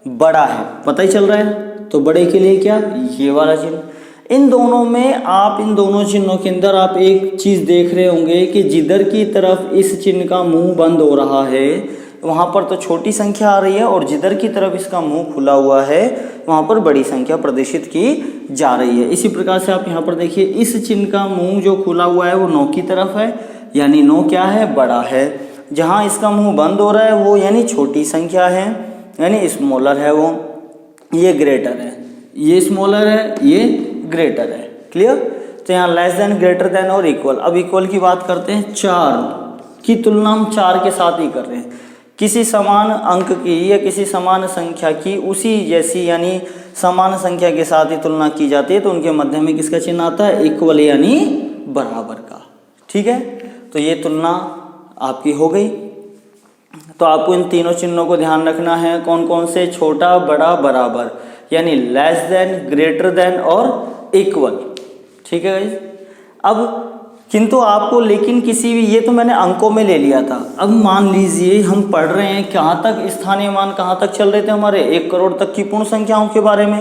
बड़ा है, पता ही चल रहा है। तो बड़े के लिए क्या, ये वाला चिन्ह। इन दोनों में आप, इन दोनों चिन्हों के अंदर आप एक चीज़ देख रहे होंगे कि जिधर की तरफ इस चिन्ह का मुंह बंद हो रहा है वहाँ पर तो छोटी संख्या आ रही है, और जिधर की तरफ इसका मुंह खुला हुआ है वहाँ पर बड़ी संख्या प्रदर्शित की जा रही है। इसी प्रकार से आप यहाँ पर देखिए, इस चिन्ह का मुंह जो खुला हुआ है वो 9 की तरफ है, यानी 9 क्या है, बड़ा है। जहाँ इसका मुंह बंद हो रहा है वो यानी छोटी संख्या है, यानी स्मॉलर है वो, ये ग्रेटर है, ये स्मॉलर है, ये ग्रेटर है। क्लियर? तो यहाँ लेस देन, ग्रेटर देन और इक्वल। अब इक्वल की बात करते हैं, 4 की तुलना हम 4 के साथ ही कर रहे हैं। किसी समान अंक की या किसी समान संख्या की उसी जैसी यानी समान संख्या के साथ ही तुलना की जाती है तो उनके मध्य में किसका चिन्ह आता है? इक्वल यानी बराबर का। ठीक है, तो ये तुलना आपकी हो गई। तो आपको इन तीनों चिन्हों को ध्यान रखना है। कौन कौन से? छोटा, बड़ा, बराबर, यानी लेस देन, ग्रेटर देन और इक्वल। ठीक है गाइस। अब किंतु आपको लेकिन किसी भी, ये तो मैंने अंकों में ले लिया था। अब मान लीजिए हम पढ़ रहे हैं कहाँ तक, स्थानीय मान कहाँ तक चल रहे थे हमारे, 1 करोड़ तक की पूर्ण संख्याओं के बारे में।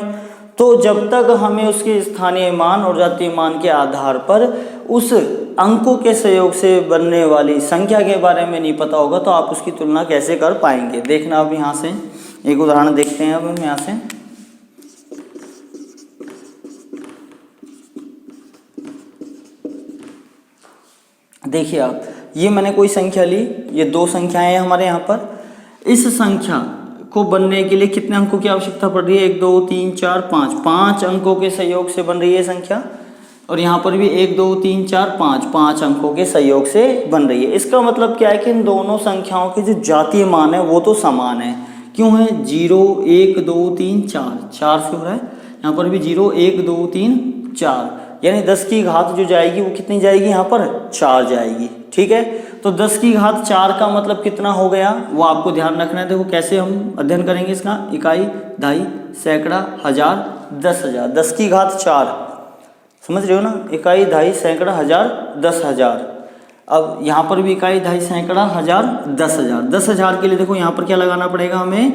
तो जब तक हमें उसके स्थानीय मान और जातीय मान के आधार पर उस अंकों के सहयोग से बनने वाली संख्या के बारे में नहीं पता होगा तो आप उसकी तुलना कैसे कर पाएंगे। देखना, अब यहाँ से एक उदाहरण देखते हैं। अब हम यहाँ से देखिए आप, ये मैंने कोई संख्या ली, ये 2 संख्याएं हैं हमारे यहाँ पर। इस संख्या को बनने के लिए कितने अंकों की आवश्यकता पड़ रही है? 1 2 3 4 5 अंकों के सहयोग से बन रही है संख्या। और यहाँ पर भी 1 2 3 4 5 अंकों के सहयोग से बन रही है। इसका मतलब क्या है कि इन दोनों संख्याओं के जो जातीय मान है वो तो समान है। क्यों है? 0 1 2 3 4 से हो रहा है। यहाँ पर भी 0 1 2 3 4, यानी 10 की घात जो जाएगी वो कितनी जाएगी? यहाँ पर 4 जाएगी। ठीक है, तो 10 की घात 4 का मतलब कितना हो गया वो आपको ध्यान रखना है। देखो कैसे हम अध्ययन करेंगे इसका। इकाई, दहाई, सैकड़ा, हजार, 10,000। 10 की घात 4, समझ रहे हो ना? इकाई, दहाई, सैकड़ा, हजार, 10,000। अब यहाँ पर भी इकाई, दहाई, सैकड़ा, हजार, 10,000। 10,000 के लिए देखो यहाँ पर क्या लगाना पड़ेगा? हमें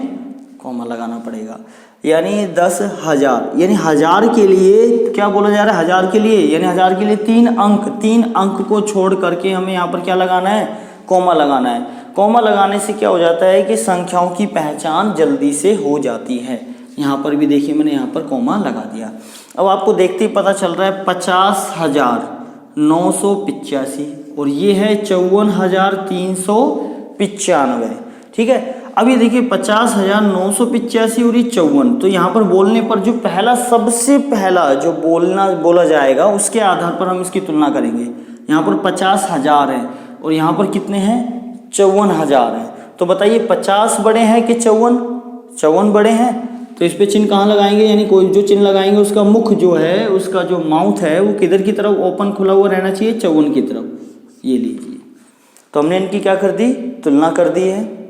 कॉमा लगाना पड़ेगा, यानी 10,000। यानी 1000 के लिए क्या बोला जा रहा है? 1000 के लिए, यानी 1000 के लिए 3 अंक को छोड़ करके हमें यहाँ पर क्या लगाना है? कॉमा लगाना है। कॉमा लगाने से क्या हो जाता है कि संख्याओं की पहचान जल्दी से हो जाती है। यहाँ पर भी देखिए मैंने यहाँ पर कॉमा लगा दिया। अब आपको देखते ही पता चल रहा है 50,985 और ये है 54,395। ठीक है, अब ये देखिए 50,985 और ये 54। तो यहाँ पर बोलने पर जो पहला, सबसे पहला जो बोला जाएगा उसके आधार पर हम इसकी तुलना करेंगे। यहाँ पर 50,000 है और यहाँ पर कितने हैं? 54,000 हैं। तो बताइए 50 बड़े हैं कि 54 बड़े हैं? तो इस पे चिन्ह कहाँ लगाएंगे? यानी कोई जो चिन्ह लगाएंगे उसका मुख जो है, उसका जो माउथ है वो किधर की तरफ ओपन खुला हुआ रहना चाहिए? 54 की तरफ। ये लीजिए, तो हमने इनकी क्या कर दी? तुलना कर दी है।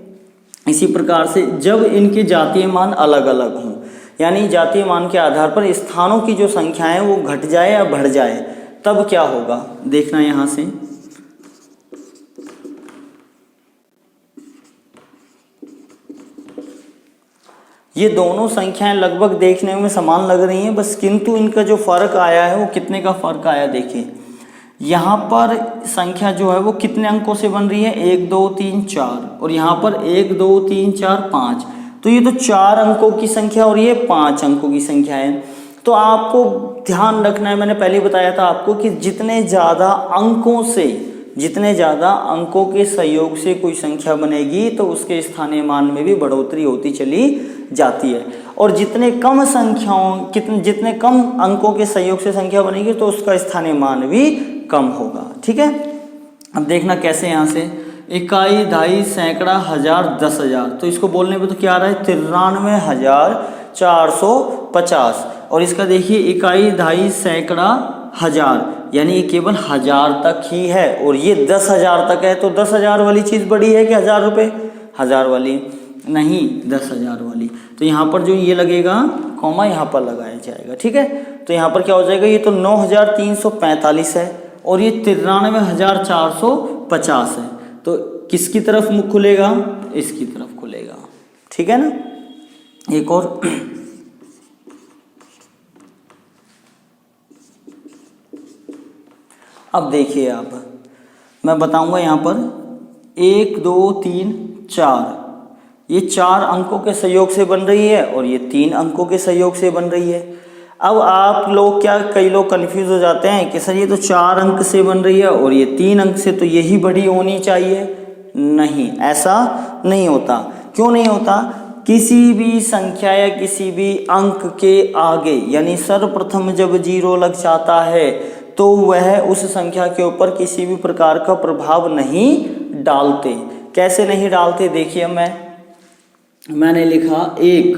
इसी प्रकार से जब इनके जातीय मान अलग अलग हों, यानी जातीय मान के आधार पर स्थानों की जो संख्या है वो घट जाए या बढ़ जाए, तब क्या होगा? देखना यहाँ से, ये दोनों संख्याएं लगभग देखने में समान लग रही हैं बस, किंतु इनका जो फर्क आया है वो कितने का फर्क आया? देखिए यहाँ पर संख्या जो है वो कितने अंकों से बन रही है? 1 2 3 4 और यहाँ पर 1 2 3 4 5। तो ये तो 4 अंकों की संख्या और ये 5 अंकों की संख्या है। तो आपको ध्यान रखना है, मैंने पहले बताया था आपको कि जितने ज़्यादा अंकों के सहयोग से कोई संख्या बनेगी तो उसके स्थानीय मान में भी बढ़ोतरी होती चली जाती है, और जितने कम अंकों के सहयोग से संख्या बनेगी तो उसका स्थानीय मान भी कम होगा। ठीक है, अब देखना कैसे। यहाँ से इकाई, दहाई, सैकड़ा, हजार, 10,000। तो इसको बोलने पे तो क्या आ रहा है? 93,450। और इसका देखिए इकाई, दहाई, सैकड़ा, हजार, यानी ये केवल 1000 तक ही है और ये 10,000 तक है। तो 10,000 वाली चीज़ बड़ी है कि 1000 रुपये? 1000 वाली नहीं, 10,000 वाली। तो यहाँ पर जो ये लगेगा कॉमा यहाँ पर लगाया जाएगा। ठीक है, तो यहाँ पर क्या हो जाएगा? ये तो 9,345 है और ये 93,450 है। तो किसकी तरफ मुख खुलेगा? इसकी तरफ खुलेगा। ठीक है ना। एक और, अब देखिए आप, मैं बताऊंगा यहाँ पर 1 2 3 4, ये 4 अंकों के सहयोग से बन रही है और ये 3 अंकों के सहयोग से बन रही है। अब आप लोग कई लोग कंफ्यूज हो जाते हैं कि सर ये तो 4 अंक से बन रही है और ये 3 अंक से, तो यही बड़ी होनी चाहिए। नहीं, ऐसा नहीं होता। क्यों नहीं होता? किसी भी संख्या या किसी भी अंक के आगे यानी सर्वप्रथम जब 0 लग जाता है तो वह उस संख्या के ऊपर किसी भी प्रकार का प्रभाव नहीं डालते। कैसे नहीं डालते? देखिए मैंने लिखा 1,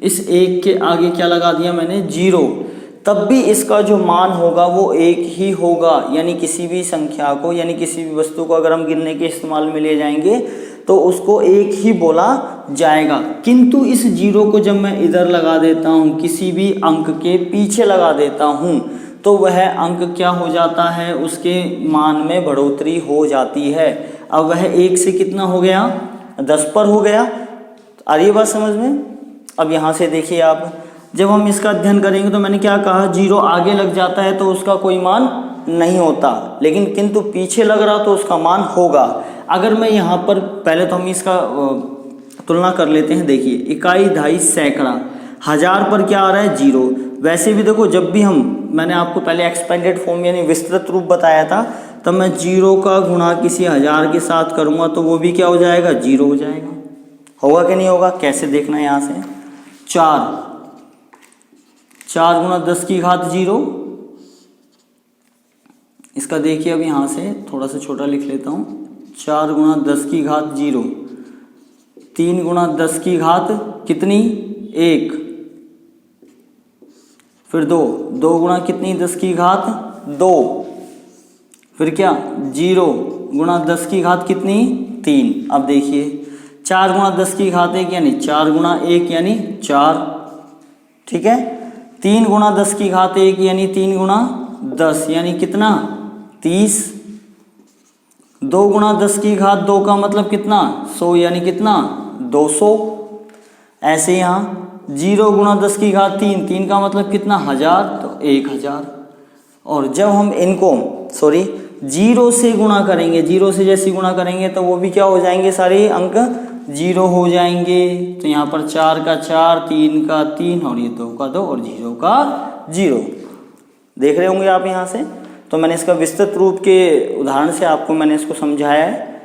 इस 1 के आगे क्या लगा दिया मैंने? 0, तब भी इसका जो मान होगा वो 1 ही होगा। यानी किसी भी संख्या को यानी किसी भी वस्तु को अगर हम गिनने के इस्तेमाल में ले जाएंगे तो उसको 1 ही बोला जाएगा। किंतु इस 0 को जब मैं इधर लगा देता हूँ, किसी भी अंक के पीछे लगा देता हूँ, तो वह अंक क्या हो जाता है? उसके मान में बढ़ोतरी हो जाती है। अब वह 1 से कितना हो गया? 10 पर हो गया। आ रही है बात समझ में? अब यहाँ से देखिए आप, जब हम इसका अध्ययन करेंगे तो मैंने क्या कहा? 0 आगे लग जाता है तो उसका कोई मान नहीं होता, लेकिन किंतु पीछे लग रहा तो उसका मान होगा। अगर मैं यहाँ पर पहले तो हम इसका तुलना कर लेते हैं। देखिए इकाई, दहाई, सैकड़ा, हजार पर क्या आ रहा है? 0। वैसे भी देखो, जब भी मैंने आपको पहले एक्सपेंडेड फॉर्म यानी विस्तृत रूप बताया था, तब मैं 0 का गुणा किसी हजार के साथ करूँगा तो वो भी क्या हो जाएगा? 0 हो जाएगा। होगा कि नहीं होगा? कैसे देखना है यहाँ से? 4 गुणा 10 की घात 0। इसका देखिए अब यहाँ से थोड़ा सा छोटा लिख लेता हूँ। 4 गुणा 10 की घात 0, 3 गुणा 10 की घात कितनी? 1, फिर 2 गुणा कितनी? 10 की घात 2, फिर क्या? 0 गुणा 10 की घात कितनी? 3। अब देखिए 4 गुणा 10 की घात 1 यानी 4 गुणा 1 यानी 4, ठीक है। 3 गुणा 10 की घात 1 यानी 3 गुणा 10 यानी कितना? 30। 2 गुणा 10 की घात 2 का मतलब कितना? 100 यानी कितना? 200। ऐसे यहाँ 0 गुणा 10 की घात 3 का मतलब कितना? 1000, तो 1000। और जब हम इनको 0 से गुणा करेंगे, 0 से जैसे गुणा करेंगे तो वो भी क्या हो जाएंगे? सारे अंक 0 हो जाएंगे। तो यहाँ पर 4 का 4, 3 का 3 और ये 2 का 2 और 0 का 0। देख रहे होंगे आप यहाँ से। तो मैंने इसका विस्तृत रूप के उदाहरण से आपको मैंने इसको समझाया है।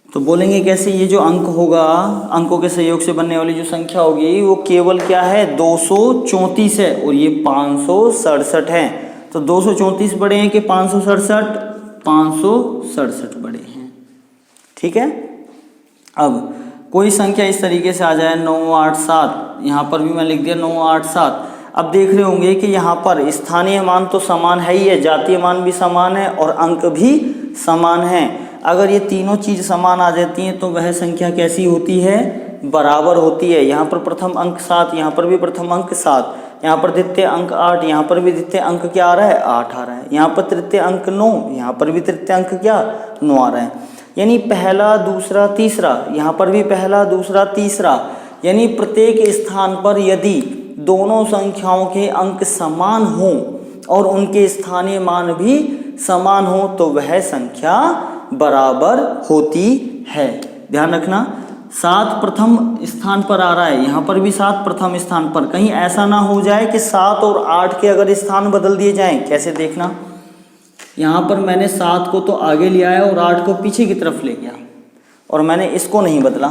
तो बोलेंगे कैसे? ये जो अंक होगा, अंकों के सहयोग से बनने वाली जो संख्या होगी वो केवल क्या है? 234 है और ये 567 है। तो 234 बड़े हैं कि 567? 567 बड़े हैं, ठीक है। अब कोई संख्या इस तरीके से आ जाए 987, यहाँ पर भी मैं लिख दिया 987। अब देख रहे होंगे कि यहाँ पर स्थानीय मान तो समान है ही है, जातीय मान भी समान है और अंक भी समान है। अगर ये तीनों चीज़ समान आ जाती हैं तो वह संख्या कैसी होती है? बराबर होती है। यहाँ पर प्रथम अंक 7, यहाँ पर भी प्रथम अंक 7, यहाँ पर द्वितीय अंक 8, यहाँ पर भी द्वितीय अंक क्या आ रहा है? 8 आ रहा है। यहाँ पर तृतीय अंक 9, यहाँ पर भी तृतीय अंक क्या? 9 आ रहा है। यानी पहला, दूसरा, तीसरा, यहाँ पर भी पहला, दूसरा, तीसरा, यानी प्रत्येक स्थान पर यदि दोनों संख्याओं के अंक समान हों और उनके स्थानीय मान भी समान हो तो वह संख्या बराबर होती है। ध्यान रखना, 7 प्रथम स्थान पर आ रहा है, यहाँ पर भी 7 प्रथम स्थान पर। कहीं ऐसा ना हो जाए कि 7 और 8 के अगर स्थान बदल दिए जाएं। कैसे देखना, यहाँ पर मैंने 7 को तो आगे ले आया और 8 को पीछे की तरफ ले गया और मैंने इसको नहीं बदला,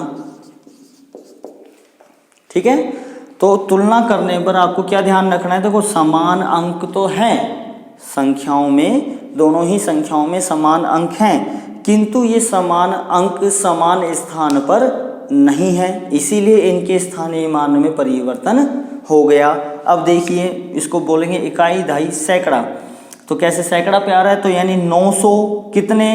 ठीक है। तो तुलना करने पर आपको क्या ध्यान रखना है? देखो समान अंक तो हैं संख्याओं में, दोनों ही संख्याओं में समान अंक हैं, किंतु ये समान अंक समान स्थान पर नहीं है, इसीलिए इनके स्थानीय मान में परिवर्तन हो गया। अब देखिए इसको बोलेंगे इकाई, दहाई, सैकड़ा। तो कैसे सैकड़ा पे आ रहा है? तो यानी 900 कितने?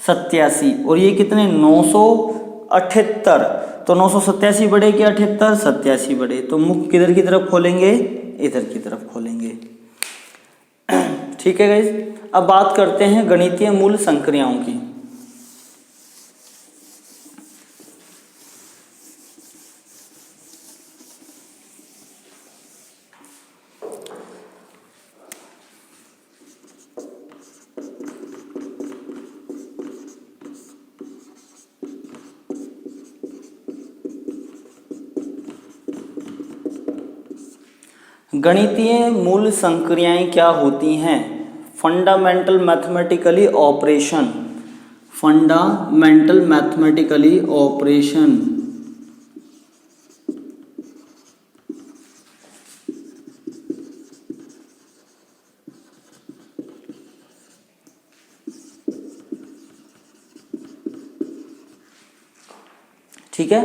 87 और ये कितने? 978। तो 987 बड़े कि 78? 87 बड़े। तो मुख किधर की तरफ खोलेंगे? इधर की तरफ खोलेंगे, ठीक है गाइस। अब बात करते हैं गणितीय मूल संक्रियाओं की। गणितीय मूल संक्रियाएं क्या होती हैं? Fundamental mathematically operation, fundamental mathematically operation ठीक है।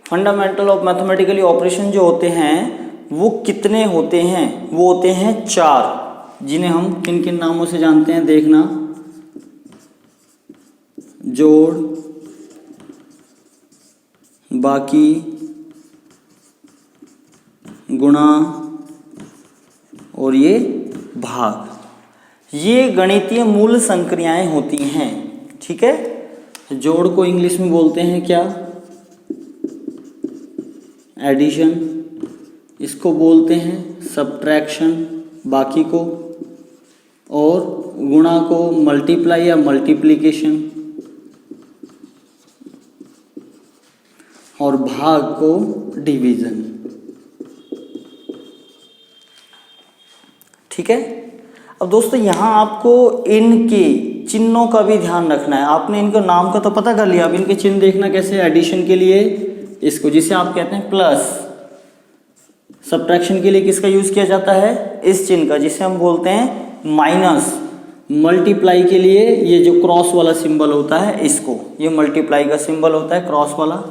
फंडामेंटल ऑफ मैथमेटिकली ऑपरेशन जो होते हैं वो कितने होते हैं? वो होते हैं 4, जिन्हें हम किन किन नामों से जानते हैं देखना। जोड़, बाकी, गुणा और ये भाग। ये गणितीय मूल संक्रियाएं होती हैं। ठीक है। जोड़ को इंग्लिश में बोलते हैं क्या? एडिशन। इसको बोलते हैं सब्ट्रैक्शन, बाकी को। और गुणा को मल्टीप्लाई या मल्टीप्लिकेशन, और भाग को डिवीजन। ठीक है। अब दोस्तों यहाँ आपको इनके चिन्हों का भी ध्यान रखना है। आपने इनके नाम का तो पता कर लिया, अब इनके चिन्ह देखना कैसे। एडिशन के लिए इसको, जिसे आप कहते हैं प्लस। सब्ट्रैक्शन के लिए किसका यूज किया जाता है? इस चिन्ह का, जिसे हम बोलते हैं माइनस। मल्टीप्लाई के लिए ये जो क्रॉस वाला सिंबल होता है इसको, ये मल्टीप्लाई का सिंबल होता है क्रॉस वाला।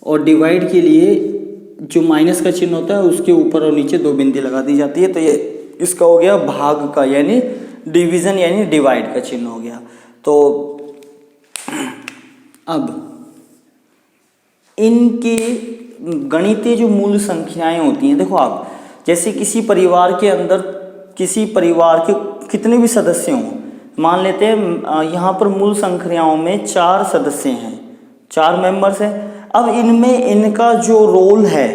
और डिवाइड के लिए जो माइनस का चिन्ह होता है उसके ऊपर और नीचे 2 बिंदी लगा दी जाती है। तो ये इसका हो गया भाग का, यानी डिवीजन यानी डिवाइड का चिन्ह हो गया। तो अब इनके गणितीय जो मूल संख्याएं होती हैं, देखो आप, जैसे किसी परिवार के अंदर किसी परिवार के कितने भी सदस्य हों, मान लेते हैं यहाँ पर मूल संख्याओं में 4 सदस्य हैं, 4 मेंबर्स हैं। अब इनमें इनका जो रोल है,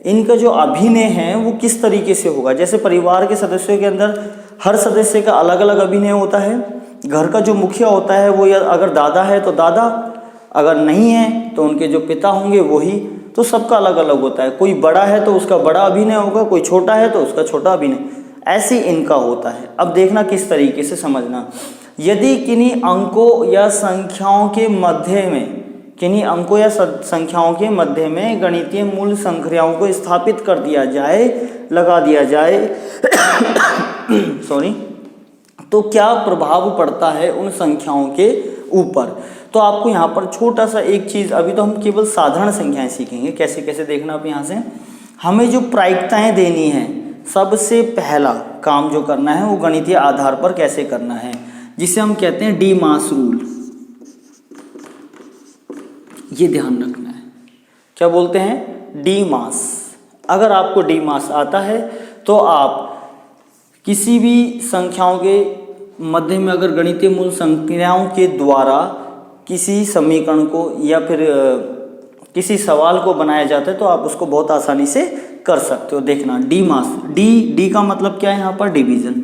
इनका जो अभिनय है वो किस तरीके से होगा। जैसे परिवार के सदस्यों के अंदर हर सदस्य का अलग अलग अभिनय होता है। घर का जो मुखिया होता है वो, या अगर दादा है तो दादा, अगर नहीं है तो उनके जो पिता होंगे वही। तो सबका अलग अलग होता है। कोई बड़ा है तो उसका बड़ा अभिनय होगा, कोई छोटा है तो उसका छोटा अभिनय, ऐसे इनका होता है। अब देखना किस तरीके से समझना। यदि किन्हीं अंकों या संख्याओं के मध्य में, किन्हीं अंकों या संख्याओं के मध्य में गणितीय मूल संख्याओं को स्थापित कर दिया जाए, लगा दिया जाए सॉरी, तो क्या प्रभाव पड़ता है उन संख्याओं के ऊपर। तो आपको यहाँ पर छोटा सा एक चीज़, अभी तो हम केवल साधारण संख्याएं सीखेंगे, कैसे कैसे देखना। आप यहाँ से हमें जो प्रायिकताएं देनी है, सबसे पहला काम जो करना है वो गणितीय आधार पर कैसे करना है, जिसे हम कहते हैं डी मास रूल। ये ध्यान रखना है। क्या बोलते हैं? डी मास। अगर आपको डी मास आता है तो आप किसी भी संख्याओं के मध्य में अगर गणितीय मूल संख्याओं के द्वारा किसी समीकरण को या फिर किसी सवाल को बनाया जाता है तो आप उसको बहुत आसानी से कर सकते हो। देखना डी मास, डी का मतलब क्या है यहाँ पर? डिवीजन।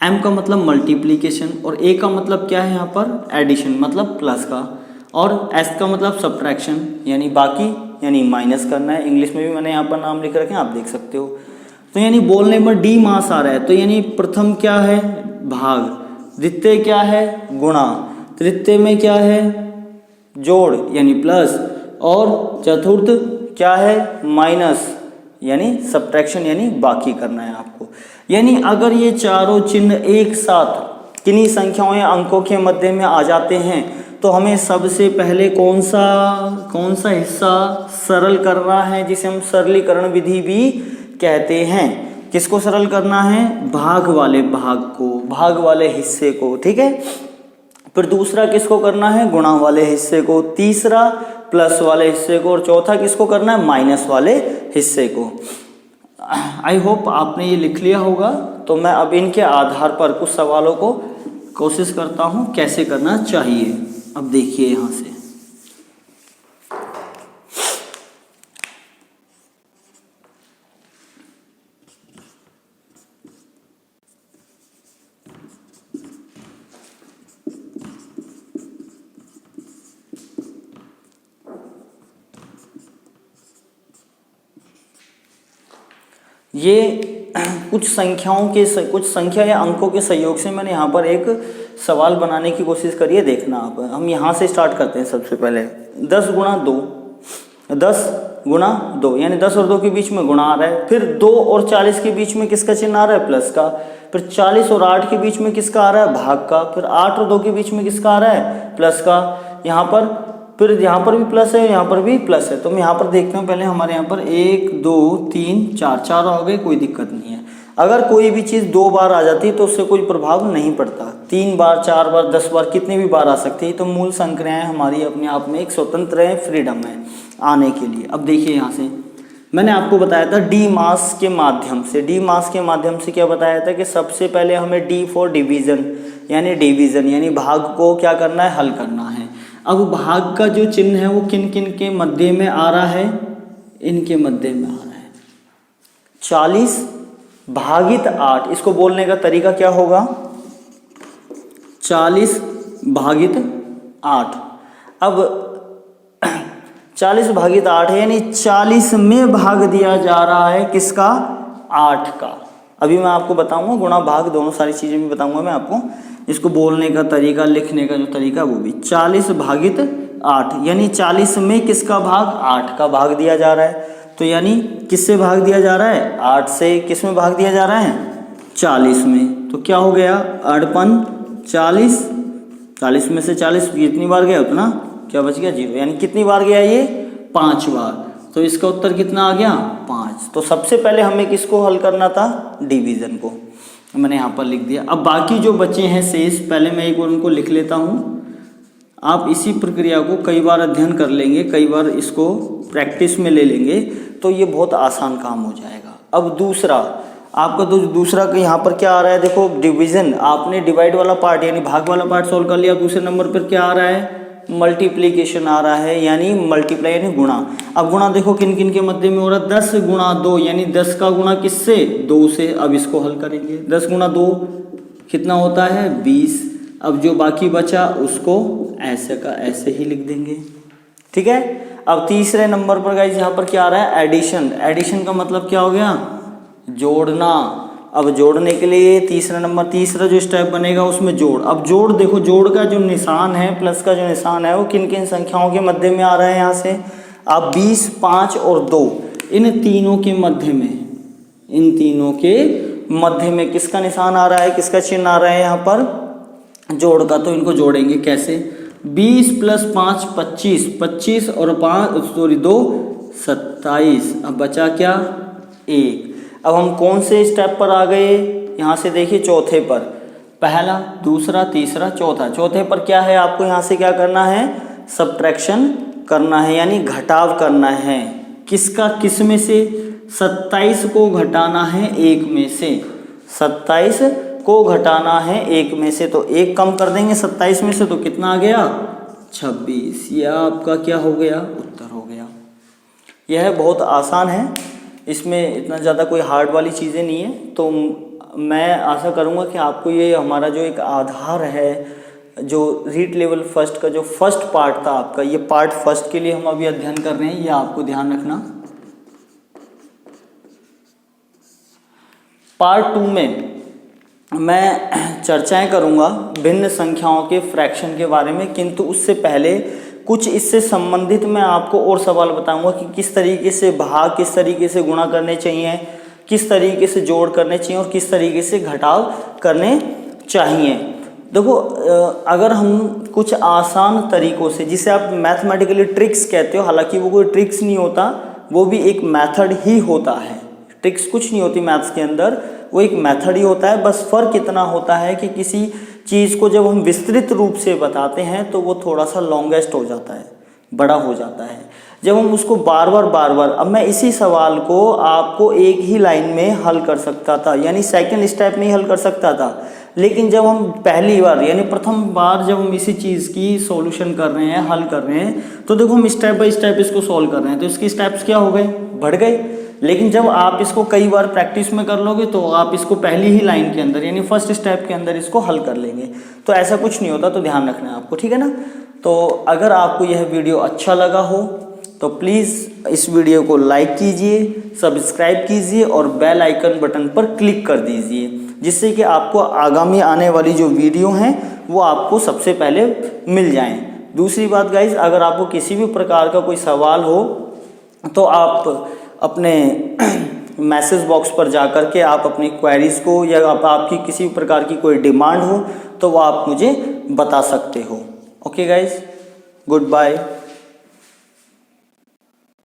एम का मतलब मल्टीप्लिकेशन, और ए का मतलब क्या है यहाँ पर? एडिशन, मतलब प्लस का। और एस का मतलब सब्ट्रैक्शन यानी बाकी, यानी माइनस करना है। इंग्लिश में भी मैंने यहाँ पर नाम लिख रखे हैं, आप देख सकते हो। तो यानी बोलने पर डी मास आ रहा है, तो यानी प्रथम क्या है? भाग। द्वितीय क्या है? गुणा। तृतीय में क्या है? जोड़ यानी प्लस। और चतुर्थ क्या है? माइनस यानी सब्ट्रैक्शन, यानी बाकी करना है आपको। यानी अगर ये चारों चिन्ह एक साथ किन्हीं संख्याओं या अंकों के मध्य में आ जाते हैं तो हमें सबसे पहले कौन सा हिस्सा सरल करना है, जिसे हम सरलीकरण विधि भी कहते हैं। किसको सरल करना है? भाग वाले भाग को, भाग वाले हिस्से को। ठीक है। फिर दूसरा किसको करना है? गुणा वाले हिस्से को। तीसरा प्लस वाले हिस्से को। और चौथा किसको करना है? माइनस वाले हिस्से को। आई होप आपने ये लिख लिया होगा। तो मैं अब इनके आधार पर कुछ सवालों को कोशिश करता हूँ कैसे करना चाहिए। अब देखिए यहाँ से, ये कुछ संख्या या अंकों के सहयोग से मैंने यहाँ पर एक सवाल बनाने की कोशिश करी है। देखना आप, हम यहाँ से स्टार्ट करते हैं। सबसे पहले 10 गुणा 2, 10 गुणा 2 यानी 10 और 2 के बीच में गुणा आ रहा है। फिर 2 और 40 के बीच में किसका चिन्ह आ रहा है? प्लस का। फिर 40 और 8 के बीच में किसका आ रहा है? भाग का। फिर 8 और 2 के बीच में किसका आ रहा है? प्लस का। यहाँ पर फिर यहाँ पर भी प्लस है, यहाँ पर भी प्लस है। तो हम यहाँ पर देखते हैं, पहले हमारे यहाँ पर 1 2 3 4 चार हो गए, कोई दिक्कत नहीं है। अगर कोई भी चीज़ 2 बार आ जाती है तो उससे कोई प्रभाव नहीं पड़ता। 3 बार 4 बार 10 बार कितनी भी बार आ सकती है। तो मूल संख्याएं हमारी अपने आप में एक स्वतंत्र है, फ्रीडम है आने के लिए। अब देखिए यहाँ से मैंने आपको बताया था डी मास के माध्यम से। डी मास के माध्यम से क्या बताया था कि सबसे पहले हमें डी फॉर डिवीज़न यानी भाग को क्या करना है, हल करना है। अब भाग का जो चिन्ह है वो किन किन के मध्य में आ रहा है, इनके मध्य में आ रहा है। 40 भागित 8, इसको बोलने का तरीका क्या होगा, 40 भागित 8। अब 40 भागित 8 है, यानी 40 में भाग दिया जा रहा है किसका, 8 का। अभी मैं आपको बताऊंगा गुणा भाग दोनों सारी चीज़ें भी बताऊंगा मैं आपको। इसको बोलने का तरीका, लिखने का जो तरीका वो भी 40 भागित 8, यानी 40 में किसका भाग, 8 का भाग दिया जा रहा है। तो यानी किससे भाग दिया जा रहा है, 8 से। किस में भाग दिया जा रहा है, 40 में। तो क्या हो गया, 8 40, 40 में से 40 कितनी बार गया उतना क्या बच गया, 0। यानी कितनी बार गया ये, 5 बार। तो इसका उत्तर कितना आ गया, 5। तो सबसे पहले हमें किसको हल करना था, डिवीज़न को। मैंने यहाँ पर लिख दिया। अब बाकी जो बचे हैं शेष, पहले मैं एक बार उनको लिख लेता हूँ। आप इसी प्रक्रिया को कई बार अध्ययन कर लेंगे, कई बार इसको प्रैक्टिस में ले लेंगे तो ये बहुत आसान काम हो जाएगा। अब दूसरा आपका दूसरा का यहाँ पर क्या आ रहा है, देखो डिवीज़न, आपने डिवाइड वाला पार्ट यानी भाग वाला पार्ट सॉल्व कर लिया। दूसरे नंबर पर क्या आ रहा है, मल्टीप्लिकेशन आ रहा है, यानी मल्टीप्लाई यानी गुणा। अब गुणा देखो किन किन के मध्य में हो रहा है, 10 गुणा 2, यानी 10 का गुणा किससे, 2 से। अब इसको हल करेंगे, 10 गुणा 2 कितना होता है, 20। अब जो बाकी बचा उसको ऐसे का ऐसे ही लिख देंगे, ठीक है। अब तीसरे नंबर पर गाइस यहाँ पर क्या आ रहा है, एडिशन। एडिशन का मतलब क्या हो गया, जोड़ना। अब जोड़ने के लिए तीसरा जो स्टेप बनेगा उसमें जोड़। अब जोड़ देखो, जोड़ का जो निशान है, प्लस का जो निशान है वो किन किन संख्याओं के मध्य में आ रहा है, यहाँ से अब 20, 5 और 2, इन तीनों के मध्य में किसका निशान आ रहा है, किसका चिन्ह आ रहा है यहाँ पर, जोड़ का। तो इनको जोड़ेंगे कैसे, 20 + 5 25, 25 और 2 27। अब बचा क्या, 1। अब हम कौन से स्टेप पर आ गए, यहाँ से देखिए चौथे पर, पहला दूसरा तीसरा चौथा। चौथे पर क्या है, आपको यहाँ से क्या करना है, सब्ट्रैक्शन करना है, यानी घटाव करना है। किसका, किस में से, 27 को घटाना है 1 में से, 27 को घटाना है 1 में से। तो 1 कम कर देंगे 27 में से, तो कितना आ गया, 26। यह आपका क्या हो गया, उत्तर हो गया। यह बहुत आसान है, इसमें इतना ज़्यादा कोई हार्ड वाली चीज़ें नहीं है। तो मैं आशा करूँगा कि आपको ये हमारा जो एक आधार है, जो रीट लेवल फर्स्ट का जो फर्स्ट पार्ट था आपका, ये पार्ट फर्स्ट के लिए हम अभी अध्ययन कर रहे हैं, ये आपको ध्यान रखना। पार्ट 2 में मैं चर्चाएं करूँगा भिन्न संख्याओं के फ्रैक्शन के बारे में, किंतु उससे पहले कुछ इससे संबंधित मैं आपको और सवाल बताऊंगा कि किस तरीके से भाग, किस तरीके से गुणा करने चाहिए, किस तरीके से जोड़ करने चाहिए और किस तरीके से घटाव करने चाहिए। देखो, अगर हम कुछ आसान तरीकों से, जिसे आप मैथमेटिकली ट्रिक्स कहते हो, हालांकि वो कोई ट्रिक्स नहीं होता, वो भी एक मेथड ही होता है। ट्रिक्स कुछ नहीं होती मैथ्स के अंदर, वो एक मेथड ही होता है। बस फ़र्क इतना होता है कि किसी चीज़ को जब हम विस्तृत रूप से बताते हैं तो वो थोड़ा सा लॉन्गेस्ट हो जाता है, बड़ा हो जाता है। जब हम उसको बार बार, अब मैं इसी सवाल को आपको एक ही लाइन में हल कर सकता था, यानी सेकंड स्टेप में ही हल कर सकता था। लेकिन जब हम पहली बार यानी प्रथम बार जब हम इसी चीज़ की सॉल्यूशन कर रहे हैं, हल कर रहे हैं, तो देखो हम स्टेप बाय स्टेप इसको सॉल्व कर रहे हैं, तो इसके स्टेप्स क्या हो गए, बढ़ गए। लेकिन जब आप इसको कई बार प्रैक्टिस में कर लोगे तो आप इसको पहली ही लाइन के अंदर यानी फर्स्ट स्टेप के अंदर इसको हल कर लेंगे। तो ऐसा कुछ नहीं होता, तो ध्यान रखना है आपको, ठीक है ना। तो अगर आपको यह वीडियो अच्छा लगा हो तो प्लीज़ इस वीडियो को लाइक कीजिए, सब्सक्राइब कीजिए और बेल आइकन बटन पर क्लिक कर दीजिए, जिससे कि आपको आगामी आने वाली जो वीडियो हैं वो आपको सबसे पहले मिल जाएं। दूसरी बात गाइज, अगर आपको किसी भी प्रकार का कोई सवाल हो तो आप अपने मैसेज बॉक्स पर जा कर के आप अपनी क्वेरीज को, या आपकी किसी प्रकार की कोई डिमांड हो तो वो आप मुझे बता सकते हो। Okay guys, good bye.